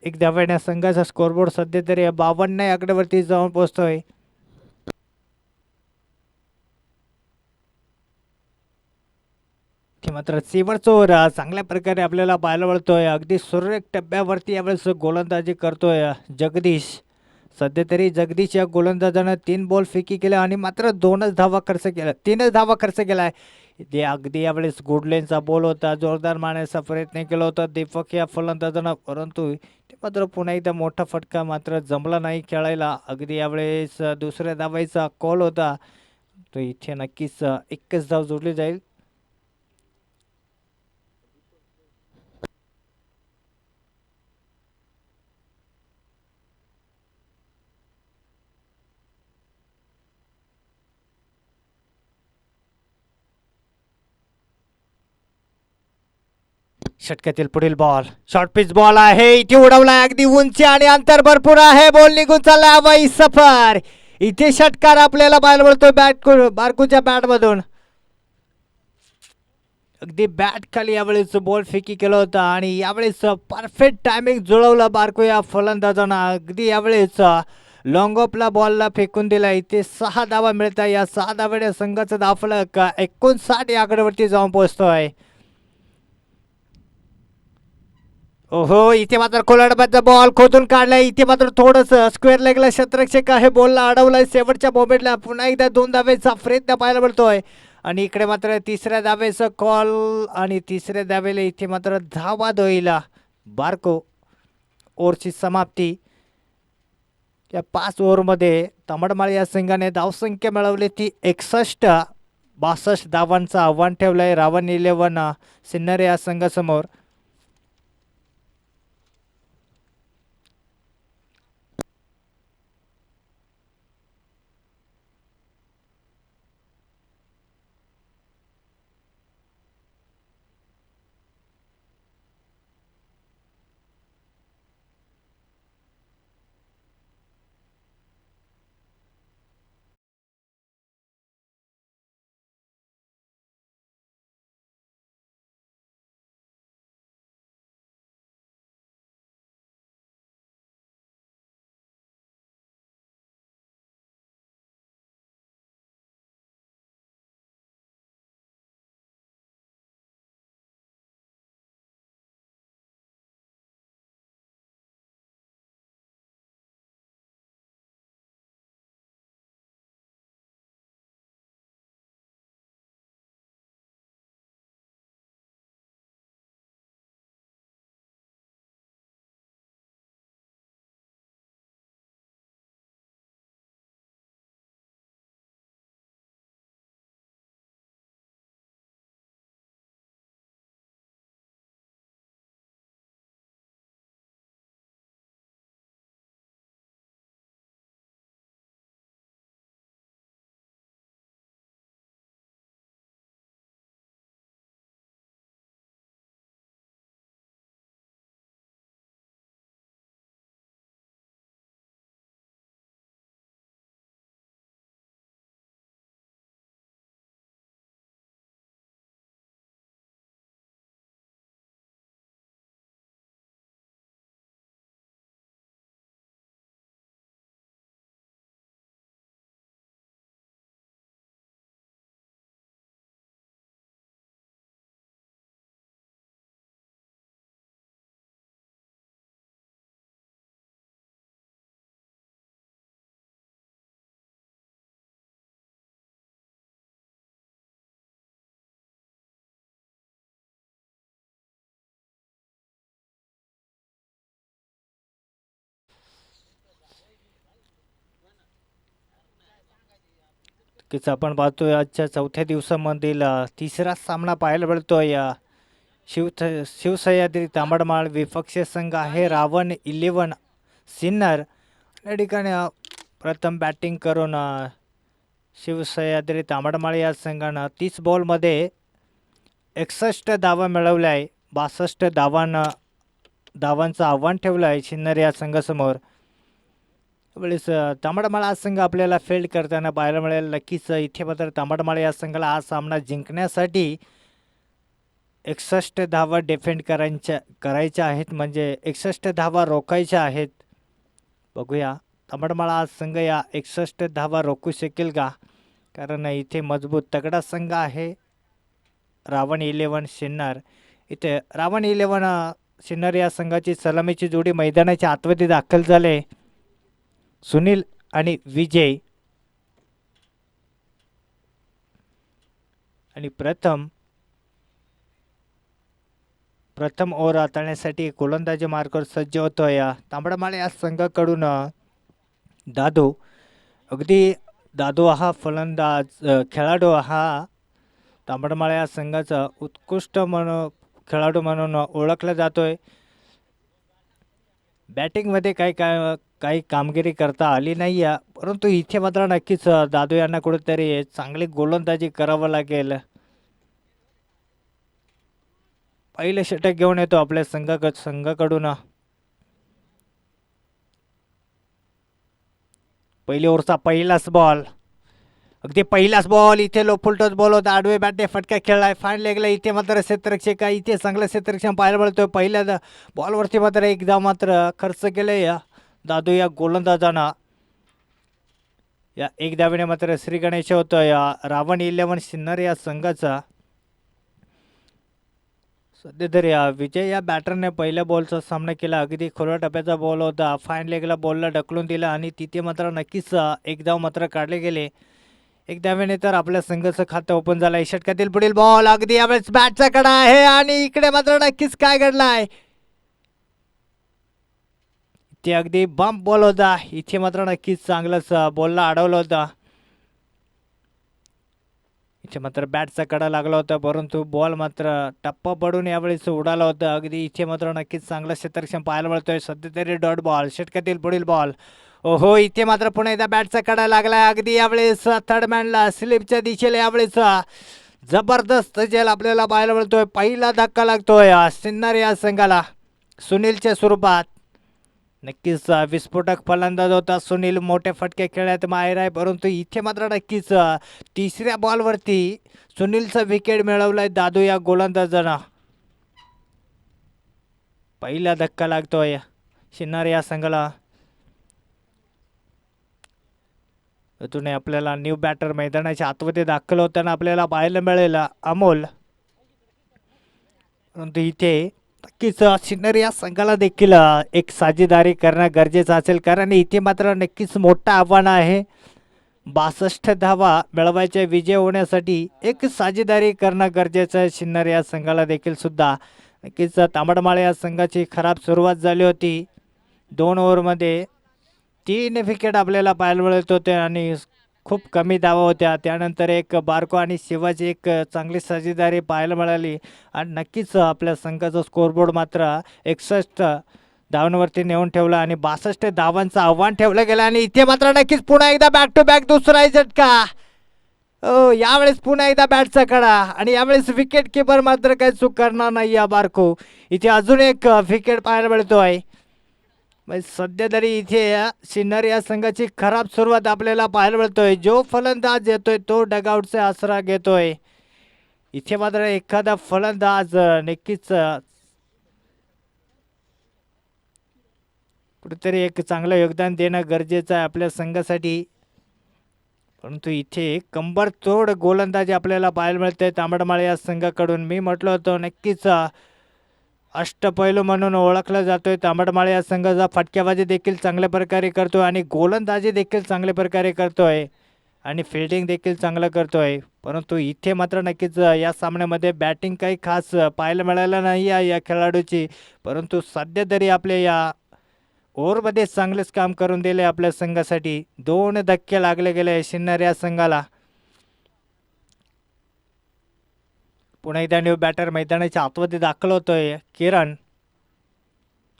एक धाव्याने संघाचा स्कोरबोर्ड सध्या तरी 52 आकड्यावरती जाऊन पोहोचतोय. ते मात्र शेवटचा ओव्हर चांगल्या प्रकारे आपल्याला पाहायला मिळतोय. अगदी सुरेख टप्प्यावरती यावेळेस गोलंदाजी करतोय जगदीश. सध्या तरी जगदीश या गोलंदाजानं 3 बॉल फेकी केल्या आणि मात्र 2च धावा खर्च केल्या, 3च धावा खर्च केलाय. ते अगदी यावेळेस गुडलेनचा बॉल होता, जोरदार मारण्याचा प्रयत्न केला होता दीपक या फलंदाजानं, परंतु ते मात्र पुन्हा एकदा मोठा फटका मात्र जमला नाही खेळायला. अगदी यावेळेस दुसऱ्या धावायचा कॉल होता, तो इथे नक्कीच एकच धाव जोडली जाईल. षटकातील पुढील बॉल शॉर्ट पिच बॉल आहे. इथे उडवलाय अगदी उंची आणि अंतर भरपूर आहे. बॉल निघून चालला हवाई सफर. इथे षटकार आपल्याला पाहायला मिळतोय बारकूच्या बॅट मधून. अगदी बॅट खाली यावेळेस बॉल फेकी केला होता आणि यावेळेस परफेक्ट टायमिंग जुळवलं बारको या फलंदाजानं. अगदी यावेळेस लॉंग ऑफला बॉलला फेकून दिला. इथे 6 धावा मिळतात. या 6 धावाने संघाचा धावफलक 59 या आकड्यावरती जाऊन पोहोचतोय. ओहो, इथे मात्र कोलंडबाचा बॉल खोदून काढलाय. इथे मात्र थोडस स्क्वेअर लेगला शतरक्षक आहे, बॉलला अडवलाय. शेवटच्या मोमेंटला पुन्हा एकदा 2 धावेचा प्रयत्न पाहायला मिळतोय आणि इकडे मात्र तिसऱ्या धावेचा कॉल आणि तिसऱ्या धावेला इथे मात्र धावा होईल. बारको ओव्हरची समाप्ती. या 5 ओव्हरमध्ये तामडमाळ या संघाने धावसंख्या मिळवली ती 61. 62 धावांचं आव्हान ठेवलंय रावण 11 सिन्नर या संघासमोर. नक्कीच आपण पाहतोय आजच्या चौथ्या दिवसामधील तिसरा सामना पाहायला मिळतोय. शिव शिवसह्याद्री तांबडमाळ विपक्ष संघ आहे रावण 11 सिन्नर या ठिकाणी प्रथम बॅटिंग करून शिवसह्याद्री तांबडमाळे या संघानं 30 बॉलमध्ये 61 धावा मिळवल्या आहे. 62 धावांचं आव्हान ठेवलं आहे सिन्नर या संघासमोर. त्यावेळेस तांबडमाळा हा संघ आपल्याला फेल्ड करताना पाहायला मिळेल. नक्कीच इथे मात्र तांबडमाळा या संघाला हा सामना जिंकण्यासाठी 61 धावा डिफेंड करायच्या आहेत, म्हणजे 61 धावा रोखायच्या आहेत. बघूया तांबडमाळा हा संघ या 61 धावा रोखू शकेल का, कारण इथे मजबूत तगडा संघ आहे रावण 11 सिन्नर. इथे रावण 11 सिन्नर या संघाची सलामीची जोडी मैदानाच्या आतमध्ये दाखल झाले. सुनील आणि विजय. आणि प्रथम ओव्हर हाताळण्यासाठी गोलंदाजी मार्गावर सज्ज होतोय तांबडमाळे या संघाकडून दादू. अगदी दादू हा फलंदाज खेळाडू हा तांबडमाळे या संघाचा उत्कृष्ट खेळाडू म्हणून ओळखला जातोय. बॅटिंगमध्ये काही कामगिरी करता आली नाही आहे, परंतु इथे मात्र नक्कीच दादू यांना कुठेतरी चांगली गोलंदाजी करावं लागेल. पहिले षटक घेऊन येतो आपल्या संघाकडून. पहिली ओव्हरचा पहिलाच बॉल. अगदी पहिलाच बॉल इथे फुलटॉस बॉल होता. आडवे बॅटने फटका खेळलाय. फाईन लेगला इथे मात्र क्षेत्ररक्षक इथे चांगलं क्षेत्ररक्षण पाहायला मिळतोय. पहिल्या बॉलवरती मात्र एकदा मात्र खर्च केलंय दादू या गोलंदाजांना. या एक धावेने मात्र श्री गणेश होतोय रावण 11 सिन्नर या संघाचा. सध्या तरी विजय या बॅटरने पहिल्या बॉलचा सामना केला. अगदी खोलवा टप्प्याचा बॉल होता. फाईन लेगला बॉलला ढकलून दिला आणि तिथे मात्र नक्कीच एक धाव मात्र काढले गेले. एक धावेने तर आपल्या संघाचं खातं ओपन झालंय. षटकातील पुढील बॉल अगदी यावेळेस बॅटचा कडा आहे आणि इकडे मात्र नक्कीच काय घडलाय, इथे अगदी बंप बॉल होता. इथे मात्र नक्कीच चांगलंच बॉलला अडवलं होता. इथे मात्र बॅटचा कडा लागला होता, परंतु बॉल मात्र टप्पा पडून यावेळेस उडाला होता. अगदी इथे मात्र नक्कीच चांगलं क्षेत्ररक्षण पाहायला मिळतोय. सध्या तरी डॉट बॉल. षटकातील पुढील बॉल. ओहो, इथे मात्र पुन्हा एकदा बॅटचा कडा लागलाय. अगदी यावेळेस थर्ड मॅनला स्लिपच्या दिशेला यावेळेस जबरदस्त जेल आपल्याला पाहायला मिळतोय. पहिला धक्का लागतोय सिन्नर या संघाला सुनीलच्या स्वरूपात. नक्कीच विस्फोटक फलंदाज होता सुनील. मोठे फटके खेळण्यात माहिर आहे, परंतु इथे मात्र नक्कीच तिसऱ्या बॉलवरती सुनीलचा विकेट मिळवलाय दादू या गोलंदाजांना. पहिला धक्का लागतोय सिन्नर या संघाला. अजूनही आपल्याला न्यू बॅटर मैदानाच्या आतमध्ये दाखल होताना आपल्याला पाहायला मिळेल अमोल. परंतु इथे नक्कीच सिन्नर या संघाला देखील एक साजेदारी करणं गरजेचं असेल, कारण इथे मात्र नक्कीच मोठं आव्हान आहे. 62 धावा मिळवायच्या विजय होण्यासाठी एक साजेदारी करणं गरजेचं आहे सिन्नर या संघाला देखील सुद्धा. नक्कीच तांबडमाळे या संघाची खराब सुरुवात झाली होती. 2 ओव्हरमध्ये 3 विकेट आपल्याला पाहायला मिळत होते आणि खूप कमी धावा होत्या. त्यानंतर एक बारको आणि शिवाची एक चांगली साजेदारी पाहायला मिळाली आणि नक्कीच आपल्या संघाचा स्कोरबोर्ड मात्र 61 धावांवरती नेऊन ठेवला आणि 62 धावांचं आव्हान ठेवलं गेलं. आणि इथे मात्र नक्कीच पुन्हा एकदा बॅक टू बॅक दुसरा झटका. यावेळेस पुन्हा एकदा बॅटचा कडा आणि यावेळेस विकेट किपर मात्र काही चूक करणार नाही या बारको. इथे अजून एक विकेट पाहायला मिळतोय. सध्या तरी इथे सिन्नर या संघाची खराब सुरुवात आपल्याला पाहायला मिळतोय. जो फलंदाज येतोय तो डगआउटचा आसरा घेतोय. इथे मात्र एखादा फलंदाज नक्कीच कुठेतरी एक चांगलं योगदान देणं गरजेचं आहे आपल्या संघासाठी. परंतु इथे कंबर तोड गोलंदाजी आपल्याला पाहायला मिळते तांबडमाळे या संघाकडून. मी म्हटलं होतं नक्कीच अष्टपैलू म्हणून ओळखला जातोय तांबडमाळे या संघाचा. फटकेबाजी देखील चांगल्या प्रकारे करतोय आणि गोलंदाजी देखील चांगल्या प्रकारे करतोय आणि फिल्डिंग देखील चांगलं करतोय. परंतु इथे मात्र नक्कीच या सामन्यामध्ये बॅटिंग काही खास पाहायला मिळालं नाही आहे या खेळाडूची. परंतु सध्या तरी आपल्या या ओव्हरमध्ये चांगलेच काम करून दिले आपल्या संघासाठी. 2 धक्के लागले गेले सिन्नर या संघाला. पुन्हा एकदा न्यू बॅटर मैदानाच्या आतमध्ये दाखल होतोय किरण.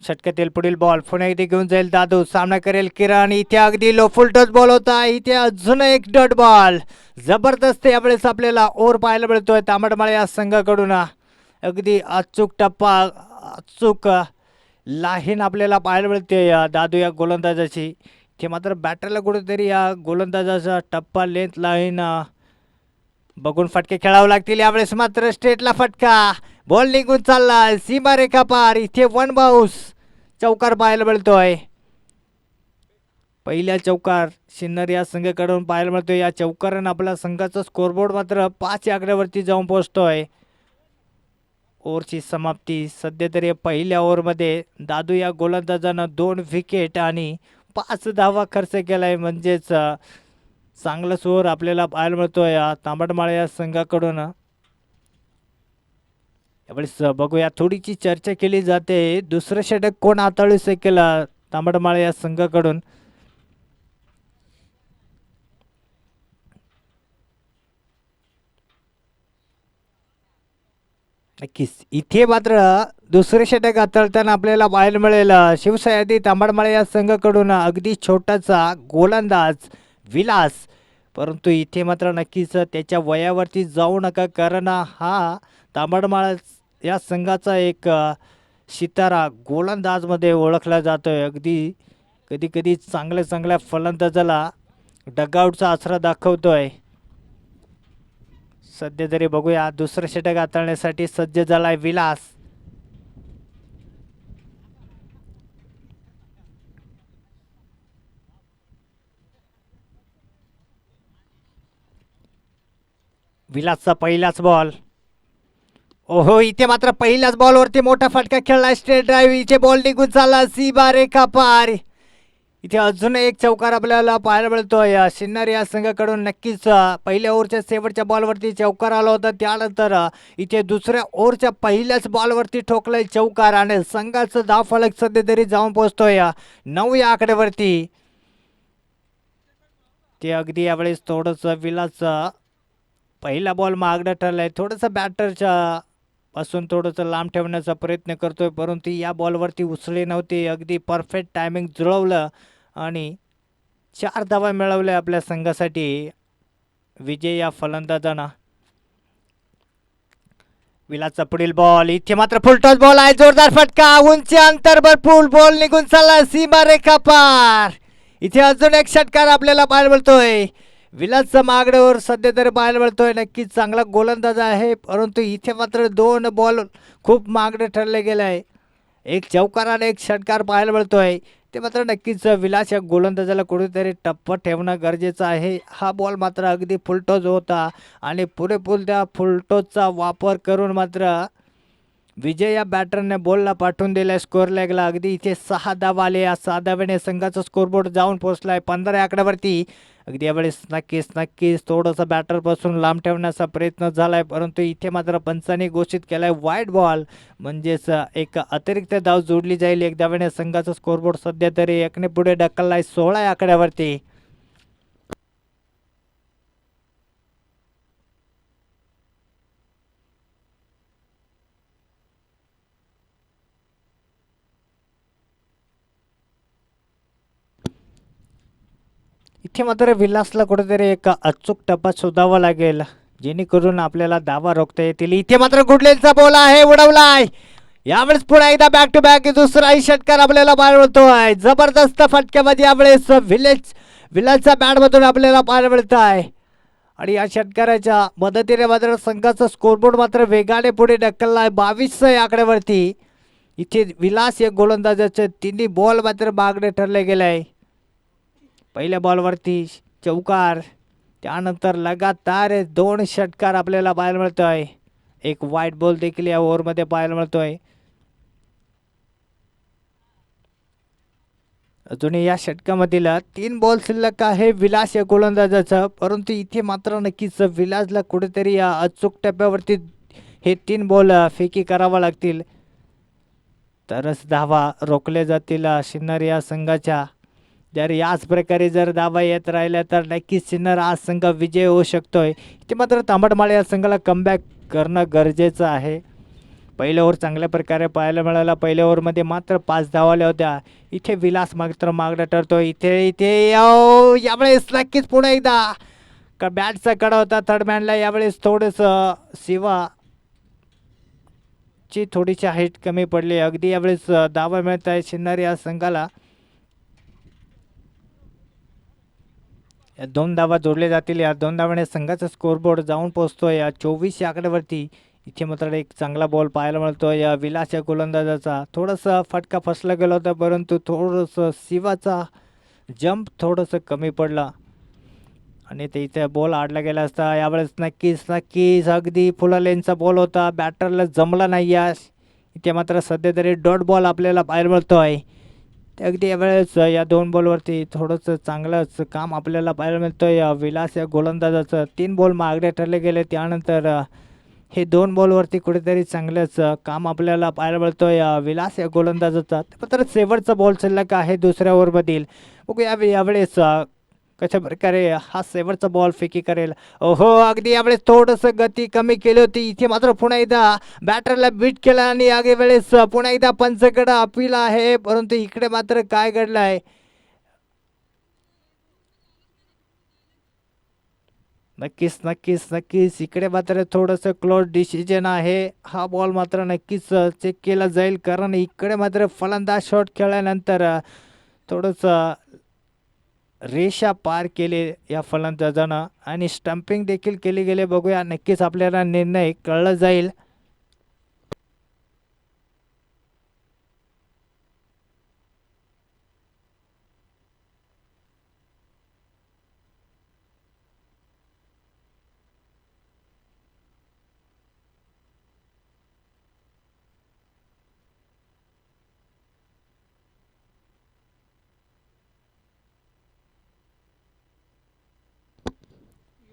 षटकातील पुढील बॉल पुन्हा एकदा घेऊन जाईल दादू, सामना करेल किरण. इथे अगदी लो फुल टच बॉल होता. इथे अजून एक डॉट बॉल. जबरदस्त यावेळेस आपल्याला ओव्हर पाहायला मिळतोय तांबडमाळे या संघाकडून. अगदी अचूक टप्पा, अचूक लाहीन आपल्याला पाहायला मिळते या दादू या गोलंदाजाची. ते मात्र बॅटरला कुठेतरी या गोलंदाजाचा टप्पा लेंथ लाईन बघून फटके खेळावे लागतील. यावेळेस मात्र स्ट्रेटला फटका, बॉल निघून चालला सीमारेखा पार. इथे वन बाउन्स चौकार पाहायला मिळतोय. पहिल्या चौकार सिन्नर या संघाकडून पाहायला मिळतोय. या चौकारानं आपल्या संघाचा स्कोरबोर्ड मात्र 5 आकड्यावरती जाऊन पोहोचतोय. ओव्हरची समाप्ती सध्या तरी पहिल्या ओव्हरमध्ये दादू या गोलंदाजानं 2 विकेट आणि 5 धावा खर्च केलाय. म्हणजेच चांगला स्कोअर आपल्याला पाहायला मिळतोय या तांबडमाळे या संघाकडून. यावेळेस बघूया, थोडीशी चर्चा केली जाते दुसरं षटक कोण हाताळू शकेल तांबडमाळे या संघाकडून. नक्कीच इथे मात्र दुसरे षटक हाताळताना आपल्याला पाहायला मिळेल शिवसैनिक तांबडमाळे या संघाकडून अगदी छोटासा गोलंदाज विलास. परंतु इथे मात्र नक्कीच त्याच्या वयावरती जाऊ नका, कारण हा तांबडमाळा या संघाचा एक सितारा गोलंदाजमध्ये ओळखला जातोय. अगदी कधी कधी चांगल्या फलंदाजाला डगआउटचा आसरा दाखवतोय. सध्या तरी बघूया, दुसरं षटक हाताळण्यासाठी सज्ज झालाय विलास. विलासचा पहिलाच बॉल. ओहो, इथे मात्र पहिल्याच बॉलवरती मोठा फटका खेळला. स्ट्रेट ड्राईव्ह, इथे बॉल निघून चालला सीमारेखा पार. इथे अजून एक चौकार आपल्याला पाहायला मिळतोय सिन्नर या संघाकडून. नक्कीच पहिल्या ओव्हरच्या शेवटच्या बॉलवरती चौकार आला होता. त्यानंतर इथे दुसऱ्या ओव्हरच्या पहिल्याच बॉलवरती ठोकलाय चौकार आणि संघाचं धावफलक सध्या तरी जाऊन पोहोचतोय 9 या आकड्यावरती. ते अगदी यावेळेस थोडंसं विलास पहिला बॉल मागणं ठरलाय. थोडंसं बॅटरच्या पासून थोडंसं लांब ठेवण्याचा प्रयत्न करतोय, परंतु या बॉलवरती उचलले नव्हते. अगदी परफेक्ट टायमिंग जुळवलं आणि 4 धावा मिळवल्या आपल्या संघासाठी विजय या फलंदाजांना. विलासचा पुढील बॉल, इथे मात्र फुलटॉस बॉल आहे. जोरदार फटका, उंची अंतर भरपूर, बॉल निघून चालला सीमारेखा पार. इथे अजून एक षटकार आपल्याला पाहायला मिळतोय. विलासचा मागण्यावर सध्या तरी पाहायला मिळतोय. नक्कीच चांगला गोलंदाज आहे, परंतु इथे मात्र 2 बॉल खूप मागणे ठरले गेले आहे. एक चौकार आणि एक षटकार पाहायला मिळतोय. ते मात्र नक्कीच विलास या गोलंदाजाला कुठेतरी टप्प ठेवणं गरजेचं आहे. हा बॉल मात्र अगदी फुलटॉस होता आणि पुरेपूर त्या फुलटॉसचा वापर करून मात्र विजय या बॅटरने बॉलला पाठवून दिला स्कोअर लॅगला. अगदी इथे 6 धावा आले. या 6 धाव्याने संघाचा स्कोरबोर्ड जाऊन पोहोचलाय 15 आकड्यावरती. अगदी यावेळेस नक्कीच थोडंसं बॅटरपासून लांब ठेवण्याचा प्रयत्न झालाय, परंतु इथे मात्र पंचांनी घोषित केलाय वाईड बॉल. म्हणजेच एक अतिरिक्त धाव जोडली जाईल. 1 धाव्याने संघाचा स्कोरबोर्ड सध्या तरी 1ने पुढे ढकललाय 16 आकड्यावरती. इथे मात्र विलासला कुठेतरी एक अचूक टप्पा शोधावा लागेल, जेणेकरून आपल्याला धावा रोखता येतील. इथे मात्र गुडलेलचा बॉल आहे, उडवलाय. यावेळेस पुन्हा एकदा बॅक टू बॅक दुसराही षटकार आपल्याला पाहायला मिळतोय. जबरदस्त फटक्यामध्ये यावेळेस विलासच्या बॅटमधून आपल्याला पाहायला मिळत आहे. आणि या षटकाराच्या मदतीने मात्र संघाचा स्कोरबोर्ड मात्र वेगाने पुढे ढकललाय 22 या आकड्यावरती. इथे विलास या गोलंदाजाचे 3 बॉल मात्र मागणे ठरले गेले आहे. पहिल्या बॉलवरती चौकार, त्यानंतर लगातार 2 षटकार आपल्याला पाहायला मिळतोय. एक वाईट बॉल देखील या ओव्हरमध्ये पाहायला मिळतोय. अजूनही या षटकामधील 3 बॉल शिल्लक आहे विलास या गोलंदाजाचा, परंतु इथे मात्र नक्कीच विलासला कुठेतरी या अचूक टप्प्यावरती हे 3 बॉल फेकी करावा लागतील, तरच धावा रोखल्या जातील सिन्नर या संघाच्या. जर याच प्रकारे जर धावा येत राहिल्या तर नक्कीच सिन्नर हा संघ विजय होऊ शकतोय. ते मात्र तांबडमाळे या संघाला कमबॅक करणं गरजेचं आहे. पहिल्या ओव्हर चांगल्या प्रकारे पाहायला मिळाला. पहिल्या ओव्हरमध्ये मात्र 5 धावा आल्या होत्या. इथे विलास मात्र मागणं ठरतो. इथे इथे यावेळेस नक्कीच पुन्हा एकदा का बॅटचा कडा होता थर्ड मॅनला. यावेळेस थोडंसं शिवा ची थोडीशी हाईट कमी पडली. अगदी यावेळेस धावा मिळत आहे शिन्नर या संघाला. या 2 धावा जोडले जातील. या 2 धावाने संघाचा स्कोरबोर्ड जाऊन पोहोचतोय या 24 या आकड्यावरती. इथे मात्र एक चांगला बॉल पाहायला मिळतो या विलास या गोलंदाजाचा. थोडासा फटका फसला गेला होता, परंतु थोडंसं शिवाचा जंप थोडंसं कमी पडला आणि ते इथे बॉल आडला गेला असता. यावेळेस नक्कीच नक्कीच अगदी फुला लेनचा बॉल होता. बॅटरला जमला नाही यास. इथे मात्र सध्या तरी डॉट बॉल आपल्याला पाहायला मिळतोय. अगदी यावेळेस या 2 बॉलवरती थोडंसं चांगलंच काम आपल्याला पाहायला मिळतं या विलास या गोलंदाजाचं. 3 बॉल मागणे ठरले गेले. त्यानंतर हे 2 बॉलवरती कुठेतरी चांगलंच काम आपल्याला पाहायला मिळतं या विलास या गोलंदाजाचा. मात्र शेवटचा बॉल शिल्लक आहे दुसऱ्या ओव्हरमधील. बघूया यावेळेस कशा प्रकारे हा शेवटचा बॉल फेकी करेल. ओहो अगदी यावेळेस थोडंसं गती कमी केली होती. इथे मात्र पुन्हा एकदा बॅटरला बीट केला आणि या वेळेस पुन्हा एकदा पंचकडे अपील आहे, परंतु इकडे मात्र काय घडलं आहे. नक्कीच नक्कीच नक्कीच इकडे मात्र थोडंसं क्लोज डिसिजन आहे. हा बॉल मात्र नक्कीच चेक केला जाईल, कारण इकडे मात्र फलंदाज शॉट खेळल्यानंतर थोडंसं रेषा पार केले या फलंदाजानं आणि स्टंपिंग देखील केली गेले. बघूया नक्कीच आपल्याला निर्णय कळला जाईल.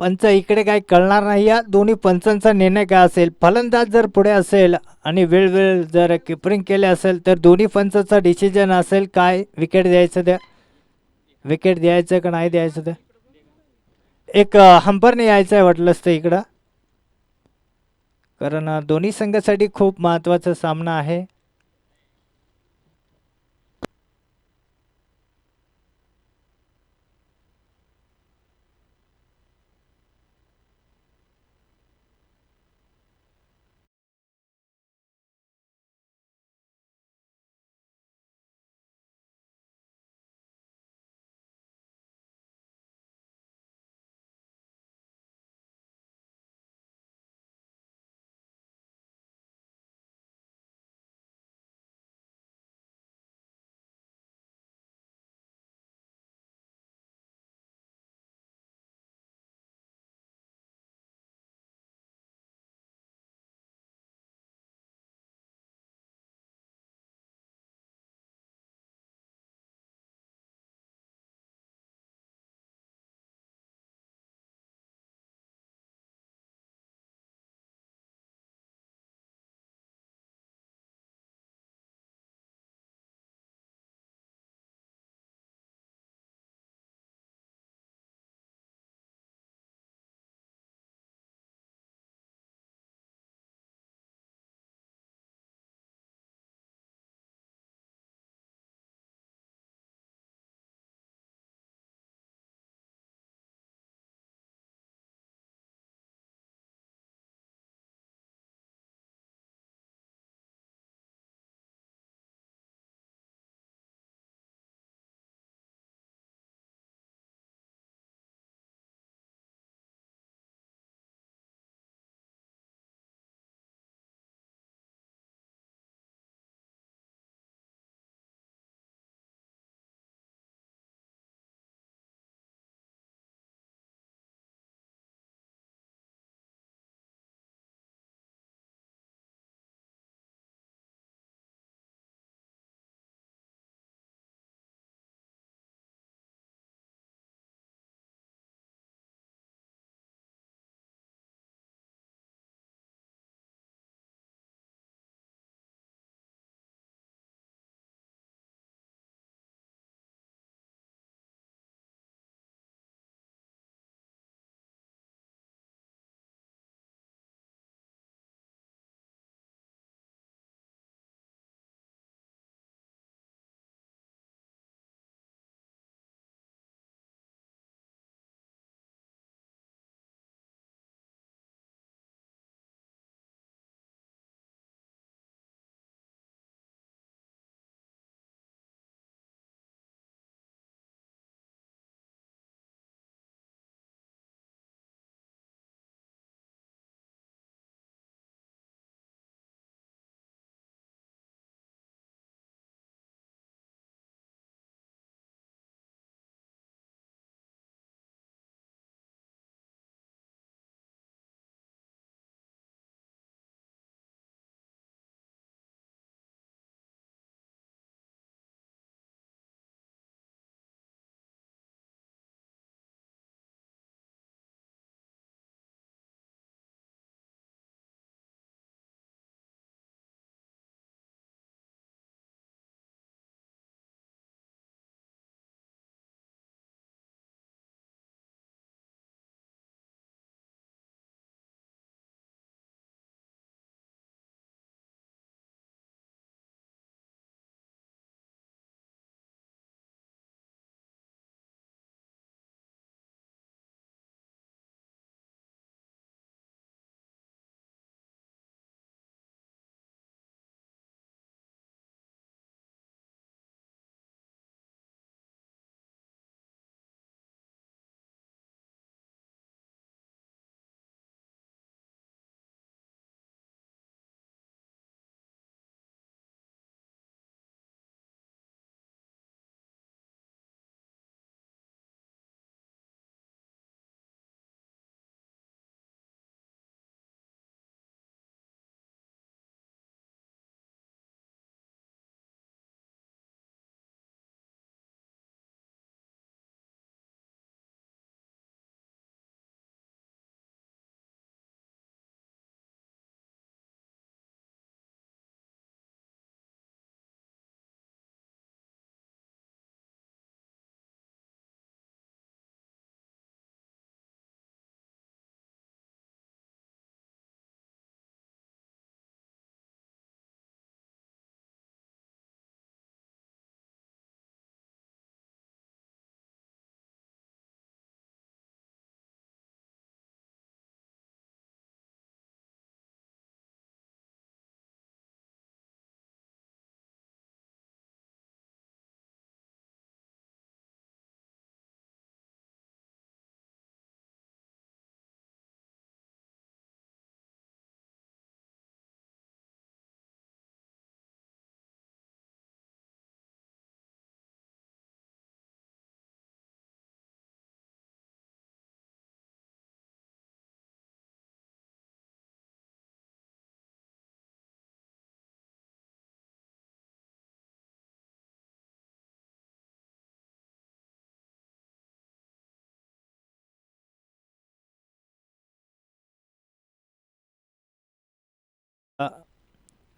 पंच इकडे काही कळणार नाही. या दोन्ही पंचांचा निर्णय काय असेल. फलंदाज जर पुढे असेल आणि वेळ जर किपरिंग केले असेल तर दोन्ही पंचांचा डिसिजन असेल काय विकेट द्यायचं द्या, विकेट द्यायचं का नाही द्यायचं द्या. एक हंपरने यायचं आहे वाटलं असतं इकडं, कारण दोन्ही संघासाठी खूप महत्त्वाचा सामना आहे. अ,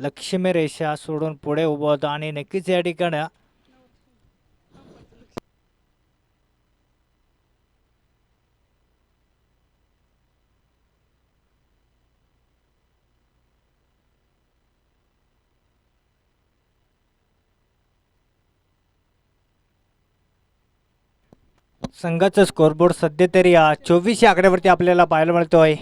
लक्ष्मी रेषा सोडून पुढे उभं होतं आणि नक्कीच या ठिकाणी संघाचा स्कोरबोर्ड सध्या तरी 24 या आकड्यावरती आपल्याला पाहायला मिळतोय.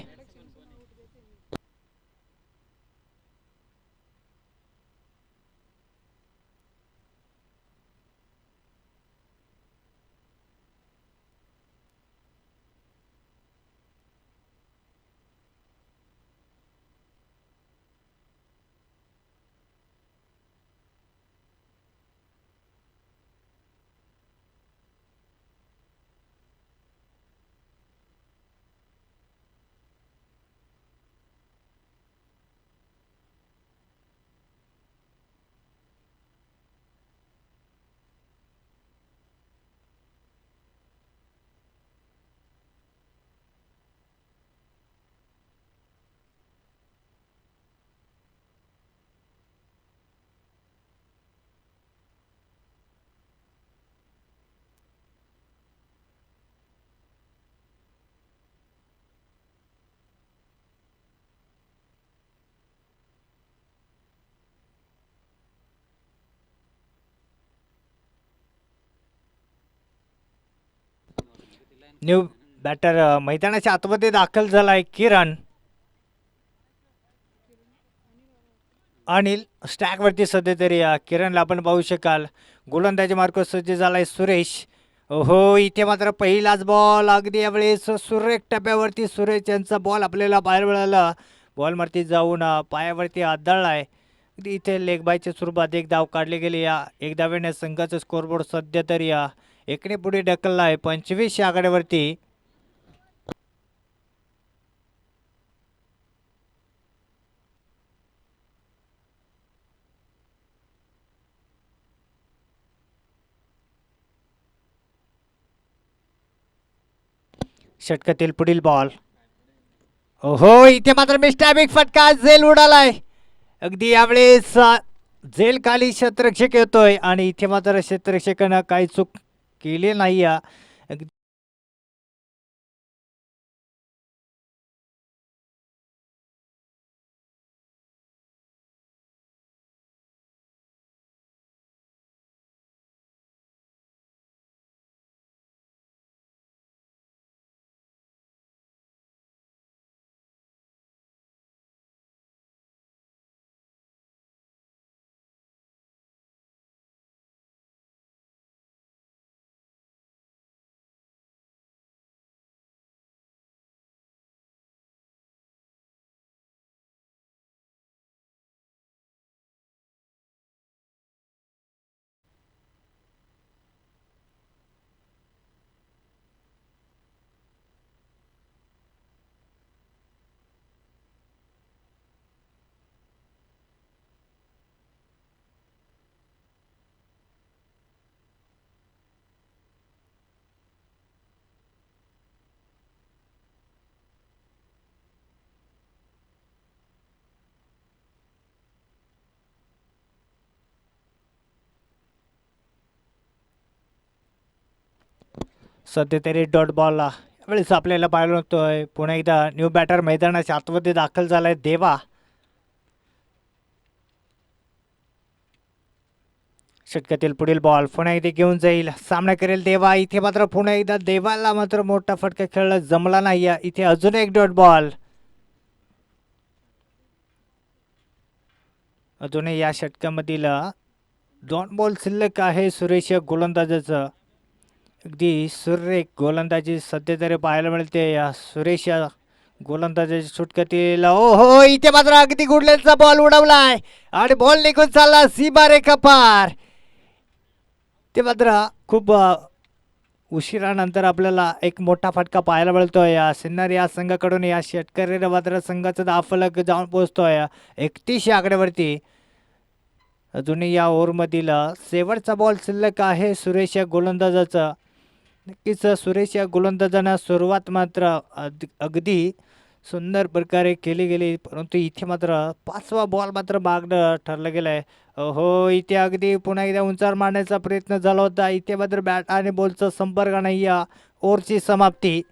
न्यू बॅटर मैदानाच्या आतमध्ये दाखल झालाय किरण. अनिल स्टॅकवरती सध्या तरी किरणला आपण पाहू शकाल. गोलंदाजी मार्ग सज्ज झालाय सुरेश. हो, इथे मात्र पहिलाच बॉल अगदी यावेळेस सुरेख टप्प्यावरती सुरेश यांचा बॉल आपल्याला बाहेर मिळाला. बॉलवरती जाऊन पायावरती आदळलाय. अगदी इथे लेग बायच्या स्वरूपात एक धाव काढली गेली. या एक धावेने संघाचा स्कोरबोर्ड सध्या तरी एकने पुढे ढकलला आहे 25 या आघाड्यावरती. षटकातील पुढील बॉल. हो, इथे मात्र मिस्टर फटका झेल उडालाय. अगदी यावेळेस झेल खाली क्षेत्ररक्षक येतोय आणि इथे मात्र क्षेत्ररक्षकानं काही चूक केली नाही. अगदी सध्या तरी डॉट बॉल वेळेस आपल्याला पाहायला मिळतोय. पुन्हा एकदा न्यू बॅटर मैदानाच्या आतमध्ये दाखल झालाय देवा. षटकातील पुढील बॉल पुन्हा एकदा घेऊन जाईल. सामना करेल देवा. इथे मात्र पुन्हा एकदा देवाला मात्र मोठा फटका खेळला जमला नाही. इथे अजून एक डॉट बॉल. अजूनही या षटकामधील 2 बॉल शिल्लक आहे सुरेश गोलंदाजाचं. अगदी सुरेख गोलंदाजी सध्या तरी पाहायला मिळते या सुरेश या गोलंदाजाच्या सुटकातील. ओ हो, इथे मात्र अगदी गुडलेचा बॉल उडवलाय आणि बॉल निघून चालला सीमा रेखा पार. ते मात्र खूप उशिरानंतर आपल्याला एक मोठा फटका पाहायला मिळतोय. या सिन्नर या संघाकडून या षटकारीला मात्र संघाचा धावफलक जाऊन पोहोचतोय 31 या आकड्यावरती. अजूनही या ओव्हरमधील शेवटचा बॉल शिल्लक आहे सुरेश या गोलंदाजाचा. नक्कीच सुरेश या गोलंदाजांना सुरुवात मात्र अगदी सुंदर प्रकारे केली गेली, परंतु इथे मात्र 5वा बॉल मात्र मागणं ठरलं गेलं आहे. हो, इथे अगदी पुन्हा एकदा उंचावर मारण्याचा प्रयत्न झाला होता. इथे मात्र बॅट आणि बॉलचा संपर्क नाही. या ओव्हरची समाप्ती.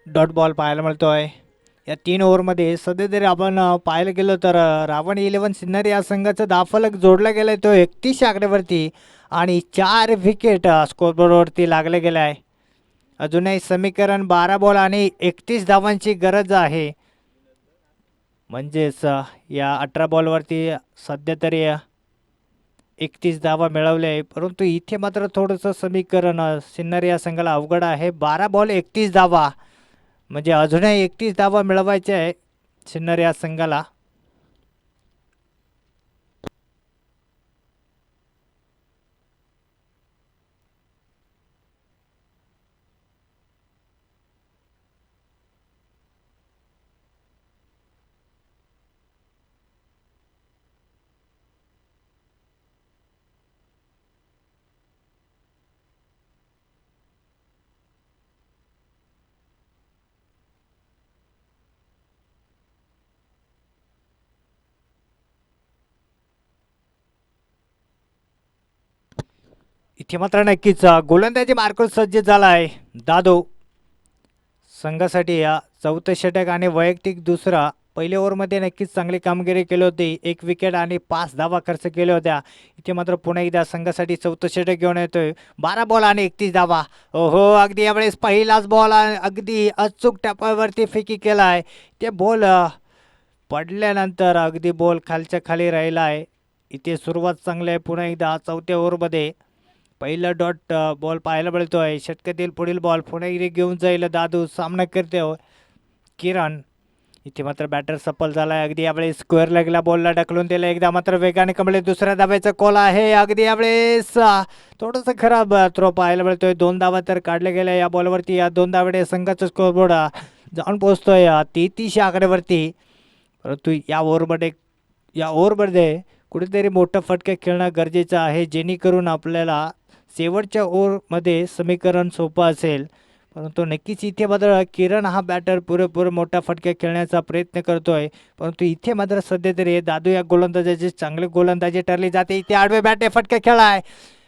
डॉट बॉल पाहायला मिळतोय. या 3 ओव्हरमध्ये सध्या तरी आपण पाहायला गेलो तर रावण 11 सिन्नर या संघाचा धावफलक जोडला गेलाय तो 31 आकड्यावरती आणि 4 विकेट स्कोरबोर्डवरती लागले गेले आहे. अजूनही समीकरण 12 बॉल आणि 31 धावांची गरज आहे. म्हणजेच या 18 बॉलवरती सध्या तरी 31 धावा मिळवल्या आहे, परंतु इथे मात्र थोडंसं समीकरण सिन्नर या संघाला अवघड आहे. 12 बॉल 31 धावा म्हणजे अजूनही 31 धावा मिळवायचे आहे सिन्नर या संघाला. इथे मात्र नक्कीच गोलंदाजी मार्कूस सज्ज झाला आहे. दादो संघासाठी या 4थं षटक आणि वैयक्तिक दुसरा. पहिल्या ओव्हरमध्ये नक्कीच चांगली कामगिरी केली होती. 1 विकेट आणि 5 धावा खर्च केल्या होत्या. इथे मात्र पुन्हा एकदा संघासाठी 4थं षटक घेऊन येतोय. 12 बॉल आणि 31 धावा. हो, अगदी यावेळेस पहिलाच बॉल अगदी अचूक टप्प्यावरती फेकी केला आहे. ते बॉल पडल्यानंतर अगदी बॉल खालच्या खाली राहिला आहे. इथे सुरुवात चांगली आहे. पुन्हा एकदा 4थ्या ओव्हरमध्ये पहिला डॉट बॉल पाहायला मिळतोय. षटकातील पुढील बॉल पुन्हा एकदा घेऊन जाईल दादू. सामना करते किरण. इथे मात्र बॅटर सफल झालाय. अगदी यावेळेस स्क्वेअर लेगला बॉलला ढकलून दिलं. एकदा मात्र वेगाने कमळे. दुसऱ्या धाब्याचा कॉल आहे. अगदी यावेळेस थोडंसं खराब थ्रो पाहायला मिळतोय. 2 धावा तर काढल्या गेल्या या बॉलवरती. या 2 धावेने संघाचा स्कोरबोर्ड जाऊन पोहोचतोय 33 आकड्यावरती. परंतु या ओव्हरमध्ये कुठेतरी मोठं फटका खेळणं गरजेचं आहे, जेणेकरून आपल्याला शेवटच्या ओव्हरमध्ये समीकरण सोपं असेल. परंतु नक्कीच इथे मात्र किरण हा बॅटर पुरेपूर मोठा फटका खेळण्याचा प्रयत्न करतोय. परंतु इथे मात्र सध्या तरी दादू या गोलंदाजाची चांगली गोलंदाजी ठरली जाते. इथे आडवे बॅटने फटका खेळाय.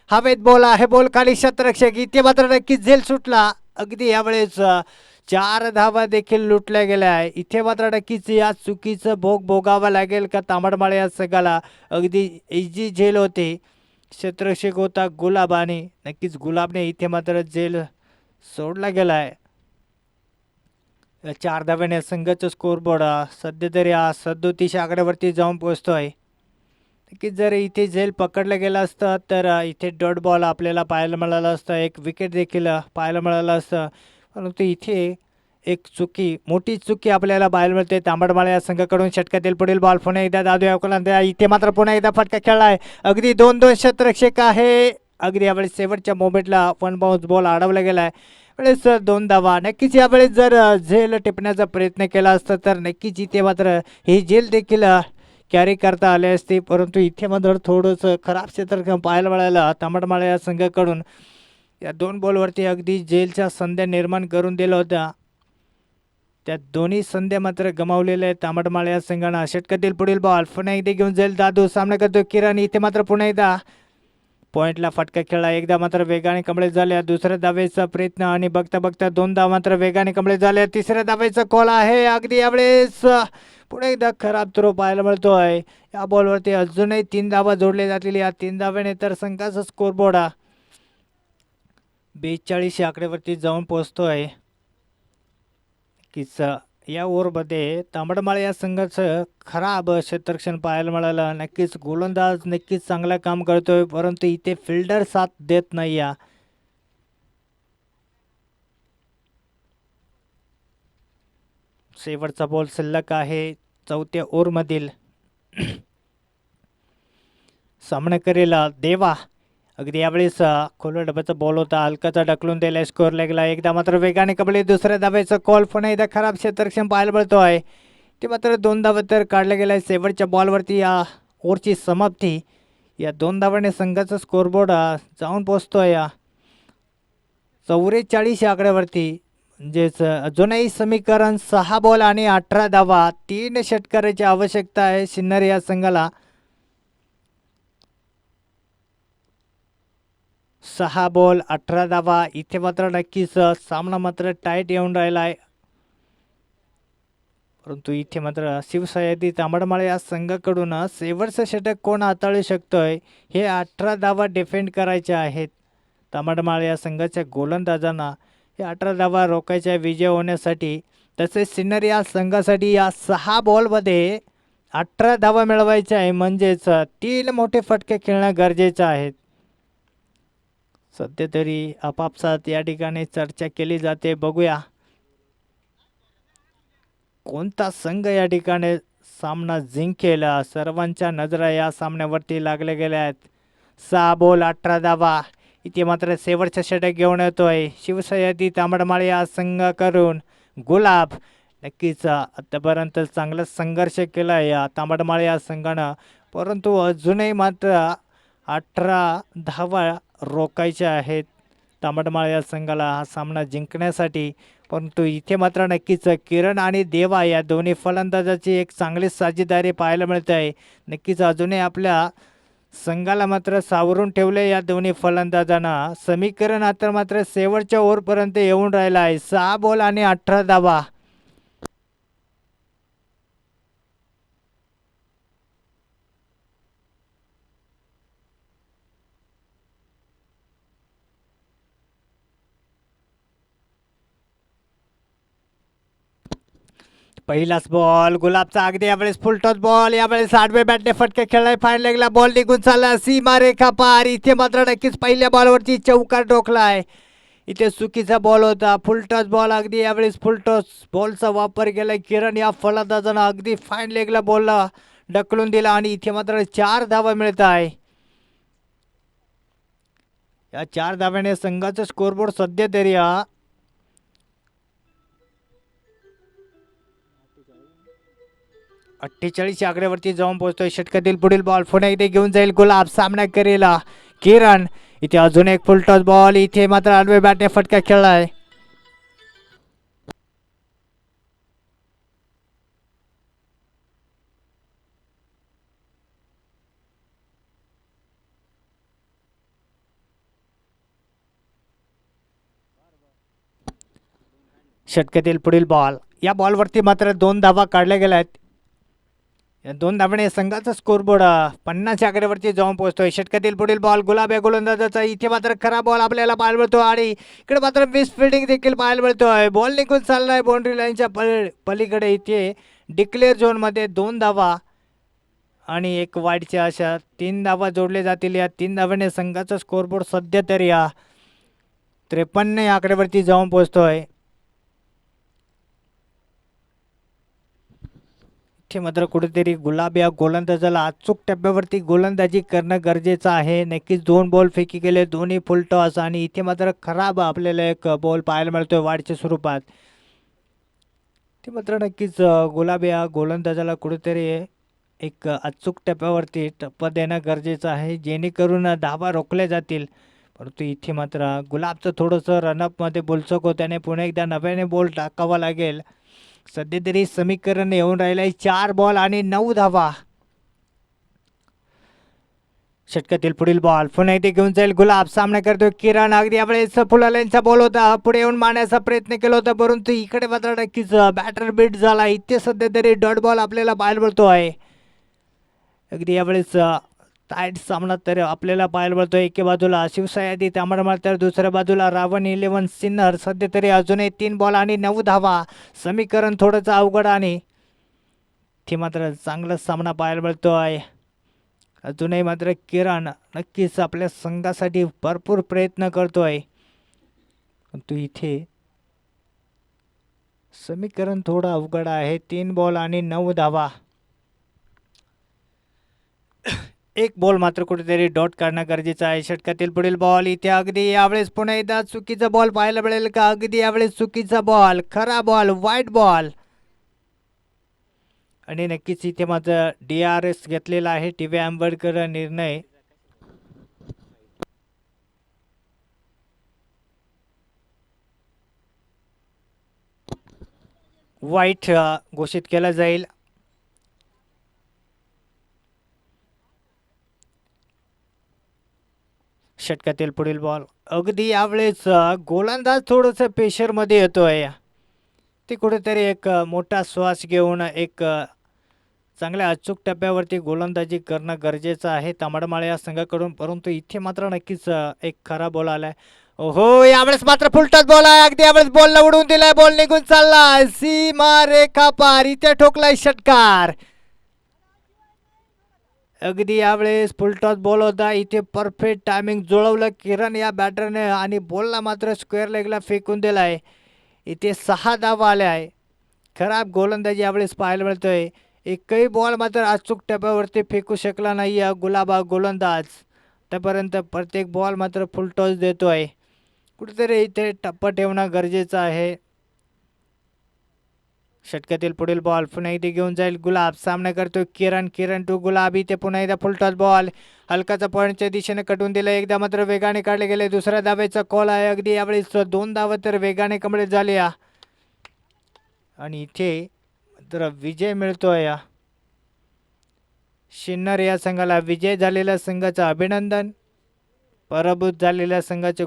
हवेत बॉल आहे. बॉल खाली शतरक्षक. इथे मात्र नक्कीच झेल सुटला. अगदी यावेळेस 4 धावा देखील लुटल्या गेल्या आहे. इथे मात्र नक्कीच या चुकीचं भोग भोगावं लागेल का तांबडमाळे या संघाला. अगदी इजी झेल होते. क्षेत्ररक्षक होता गुलाब आणि नक्कीच गुलाबने इथे मात्र झेल सोडला गेला आहे. 4 धाव्याने संघाचं स्कोरबोर्ड सध्या तरी 37 आकड्यावरती जाऊन पोहोचतोय. नक्कीच जर इथे झेल पकडलं गेलं असतं तर इथे डॉट बॉल आपल्याला पाहायला मिळालं असतं. 1 विकेट देखील पाहायला मिळालं असतं. परंतु इथे एक मोठी चुकी आपल्याला पाहायला मिळते तांबडमाळे या संघाकडून. षटकातील पुढील बॉल पुन्हा एकदा दादू या इथे मात्र पुन्हा एकदा फटका खेळलाय. अगदी 2-2 क्षेत्ररक्षक आहे. अगदी यावेळेस शेवटच्या मोमेंटला 1 बाउन्स बॉल अडवला गेलाय. वेळेस 2 धावा. नक्कीच यावेळेस जर झेल टिपण्याचा प्रयत्न केला असता तर नक्कीच इथे मात्र ही झेल देखील कॅरी करता आले असते. परंतु इथे मात्र थोडंसं खराब क्षेत्ररक्षण पाहायला मिळालं तांबडमाळे या संघाकडून. या 2 बॉलवरती अगदी झेलच्या संध्या निर्माण करून दिल्या होत्या. त्या दोन्ही संध्या मात्र गमावलेल्या आहेत तांबडमाळे या संघानं. षटकातील पुढील बॉल पुन्हा एकदा घेऊन जाईल दादू. सामना करतो किरण. इथे मात्र पुन्हा एकदा पॉईंटला फटका खेळला. एकदा मात्र वेगाने कमळे झाल्या. दुसऱ्या धावेचा प्रयत्न आणि बघता बघता 2 धावा मात्र वेगाने कमळे झाल्या. तिसऱ्या धावेचा कॉल आहे. अगदी यावेळेस पुढे एकदा खराब थ्रो पाहायला मिळतोय. या बॉलवरती अजूनही 3 धावा जोडले जातील. या 3 धाव्याने तर संघाचा स्कोरबोर्ड 42 आकड्यावरती जाऊन पोहोचतोय. किस या ओव्हरमध्ये तांबडमाळे या संघाचं खराब क्षेत्ररक्षण पाहायला मिळालं. नक्कीच गोलंदाज नक्कीच चांगलं काम करतोय, परंतु इथे फिल्डर साथ देत नाही. या शेवटचा बॉल शिल्लक आहे 4थ्या ओव्हरमधील. सामना करेल देवा. अगदी यावेळेस खोलवर डब्याचा बॉल होता. हलकाचा ढकलून दिला. स्कोअर लेगला. एकदा मात्र वेगाने कबले. दुसऱ्या धावेचा कॉल. पुन्हा एकदा खराब क्षेत्ररक्षण पाहायला मिळतोय. ते मात्र 2 धावा तर काढल्या गेल्या. शेवटच्या बॉलवरती या ओव्हरची समाप्ती. या 2 धावाने संघाचा स्कोरबोर्ड जाऊन पोहोचतोय 44 आकड्यावरती. म्हणजेच अजूनही समीकरण 6 बॉल आणि 18 धावा, 3 षटकाराची आवश्यकता आहे सिन्नर या संघाला. 6 बॉल 18 धावा. इथे मात्र नक्कीच सामना मात्र टाईट येऊन राहिला आहे. परंतु इथे मात्र शिवसह्याद्री तांबडमाळे या संघाकडून शेवटचं षटक कोण हाताळू शकतोय हे 18 धावा डिफेंड करायचे आहेत. तांबडमाळे या संघाच्या गोलंदाजांना हे 18 धावा रोखायच्या विजय होण्यासाठी. तसेच सिन्नर या संघासाठी या 6 बॉलमध्ये 18 धावा मिळवायच्या आहे. म्हणजेच 3 मोठे फटके खेळणं गरजेचं आहे. सध्या तरी आपापसात या ठिकाणी चर्चा केली जाते. बघूया कोणता संघ या ठिकाणी सामना जिंकेल. सर्वांच्या नजरा या सामन्यावरती लागल्या गेल्या आहेत. 6 बॉल 18 धावा. इथे मात्र शेवटचं षटक घेऊन येतोय शिवसह्याद्री तांबडमाळे या संघाकडून गुलाब. नक्कीच आतापर्यंत चांगला संघर्ष केला आहे या तांबडमाळे या संघानं. परंतु अजूनही मात्र 18 धावा रोखायच्या आहेत तांबडमाळे या संघाला हा सामना जिंकण्यासाठी. परंतु इथे मात्र नक्कीच किरण आणि देवा या दोन्ही फलंदाजाची एक चांगली साजेदारी पाहायला मिळते आहे. नक्कीच अजूनही आपल्या संघाला मात्र सावरून ठेवले या दोन्ही फलंदाजांना. समीकरण आता मात्र शेवटच्या ओव्हरपर्यंत येऊन राहिला आहे. 6 बॉल आणि 18 धावा. पहिलाच बॉल गुलाबचा अगदी यावेळेस फुलटॉस बॉल. यावेळेस आडवे बॅटने फटके खेळलाय. फाईन लेगला बॉल निघून चालला सीमारेखा पार. इथे मात्र नक्कीच पहिल्या बॉलवरती चौकार ठोकलाय. इथे चुकीचा बॉल होता. फुलटॉस बॉल अगदी यावेळेस फुलटॉस बॉलचा वापर केलाय किरण या फलंदाजानं. अगदी फाईन लेगला बॉलला ढकलून दिला आणि इथे मात्र 4 धावा मिळत आहे. या 4 धाव्याने संघाचा स्कोरबोर्ड सध्या तरी 48 आकड्यावरती जाऊन पोहोचतोय. षटकातील पुढील बॉल पुन्हा इथे घेऊन जाईल गुलाब. सामना करेल किरण. इथे अजून एक फुलटॉस बॉल. इथे मात्र आडवे बॅटने फटका खेळलाय. षटकातील पुढील बॉल. या बॉलवरती मात्र 2 धावा काढल्या गेल्या आहेत. या 2 धाव्याने संघाचा स्कोरबोर्ड 50 आकड्यावरती जाऊन पोहोचतोय. षटकातील पुढील बॉल गुलाब या गोलंदाजाचा. इथे मात्र खरा बॉल आपल्याला पाहायला मिळतो आणि इकडे मात्र मिस फिल्डिंग देखील पाहायला मिळतोय. बॉल निघून चाललाय बाउंड्री लाईनच्या पलीकडे. इथे डिक्लेअर झोनमध्ये 2 धावा आणि एक वाईडच्या अशा 3 धावा जोडले जातील. या 3 धाव्याने संघाचा स्कोरबोर्ड सध्या तरी 53 आकड्यावरती जाऊन पोहोचतोय. इथे मात्र कुठेतरी गुलाब या गोलंदाजाला अचूक टप्प्यावरती गोलंदाजी करणं गरजेचं आहे. नक्कीच 2 बॉल फेकी गेले, दोन्ही फुल टॉस आणि इथे मात्र खराब आपल्याला एक बॉल पाहायला मिळतोय वाढच्या स्वरूपात. ते मात्र नक्कीच गुलाब या गोलंदाजाला कुठेतरी एक अचूक टप्प्यावरती टप्पा देणं गरजेचं आहे जेणेकरून धावा रोखल्या जातील. परंतु इथे मात्र गुलाबचं थोडंसं रनअपमध्ये बोलचक होत्याने पुन्हा एकदा नव्याने बॉल टाकावा लागेल. सध्या तरी समीकरण येऊन राहिलं आहे 4 बॉल आणि 9 धावा. षटकातील पुढील बॉल पुन्हा इथे घेऊन जाईल गुलाब. सामना करतोय किरण. अगदी यावेळेस फुलालेंचा बॉल होता. पुढे येऊन मारण्याचा प्रयत्न केला होता परंतु इकडे मात्र नक्कीच बॅटर बीट झाला. इथे सध्या तरी डॉट बॉल आपल्याला पाहायला मिळतो आहे. अगदी यावेळेस टाईट सामना तर आपल्याला पाहायला मिळतोय. एके बाजूला शिवसह्याद्री तांबडमाळ तर दुसऱ्या बाजूला रावण 11 सिन्नर. सध्या तरी अजूनही 3 बॉल आणि 9 धावा. समीकरण थोडंसं अवघड आणि ते मात्र चांगला सामना पाहायला मिळतो आहे. अजूनही मात्र किरण नक्कीच आपल्या संघासाठी भरपूर प्रयत्न करतोय. परंतु इथे समीकरण थोडं अवघड आहे. 3 बॉल आणि 9 धावा. एक बॉल मात्र कुठेतरी डॉट काढणं गरजेचं आहे. षटकातील पुढील बॉल. इथे अगदी यावेळेस पुन्हा एकदा चुकीचा बॉल पाहायला मिळेल का? अगदी यावेळेस चुकीचा बॉल, खरा बॉल, वाईट बॉल आणि नक्कीच इथे मात्र DRS घेतलेला आहे. टी व्ही आंबेडकर निर्णय. वाईट घोषित केला जाईल. षटकातील पुढील बॉल अगदी यावेळेस गोलंदाज थोडंसं प्रेशरमध्ये येतोय. ते कुठेतरी एक मोठा श्वास घेऊन एक चांगल्या अचूक टप्प्यावरती गोलंदाजी करणं गरजेचं आहे तांबडमाळे या संघाकडून. परंतु इथे मात्र नक्कीच एक खरा बॉल आलाय. हो यावेळेस मात्र फुलटॉस बॉल आहे. अगदी यावेळेस बॉलला उडवून दिलाय. बॉल निघून चाललाय सीमा रेखा पार. इथे ठोकलाय षटकार. अगदी यावेळेस फुलटॉस बॉल होता. इथे परफेक्ट टायमिंग जुळवलं किरण या बॅटरने आणि बॉलला मात्र स्क्वेअर लेगला फेकून दिलाय. इथे 6 धावा आल्या आहे. खराब गोलंदाजी यावेळेस पाहायला मिळतोय. एकही बॉल मात्र अचूक टप्प्यावरती फेकू शकला नाही गुलाबा गोलंदाज. त्यापर्यंत प्रत्येक बॉल मात्र फुलटॉस देतोय. कुठेतरी इथे टप्पा ठेवणं गरजेचं आहे. षटकातील पुढील बॉल पुन्हा इथे घेऊन जाईल गुलाब. सामना करतोय किरण. किरण टू गुलाब. इथे पुन्हा एकदा फुलटॉस बॉल हलकाचा पॉईंटच्या दिशेने कटून दिलं. एकदा मात्र वेगाने काढले गेले. दुसऱ्या धावेचा कॉल आहे. अगदी यावेळेस 2 धावा तर वेगाने कंप्लीट झाल्या आणि इथे तर विजय मिळतोय. शिन्नर या संघाला विजय झालेल्या संघाचं अभिनंदन. पराभूत झालेल्या संघाचे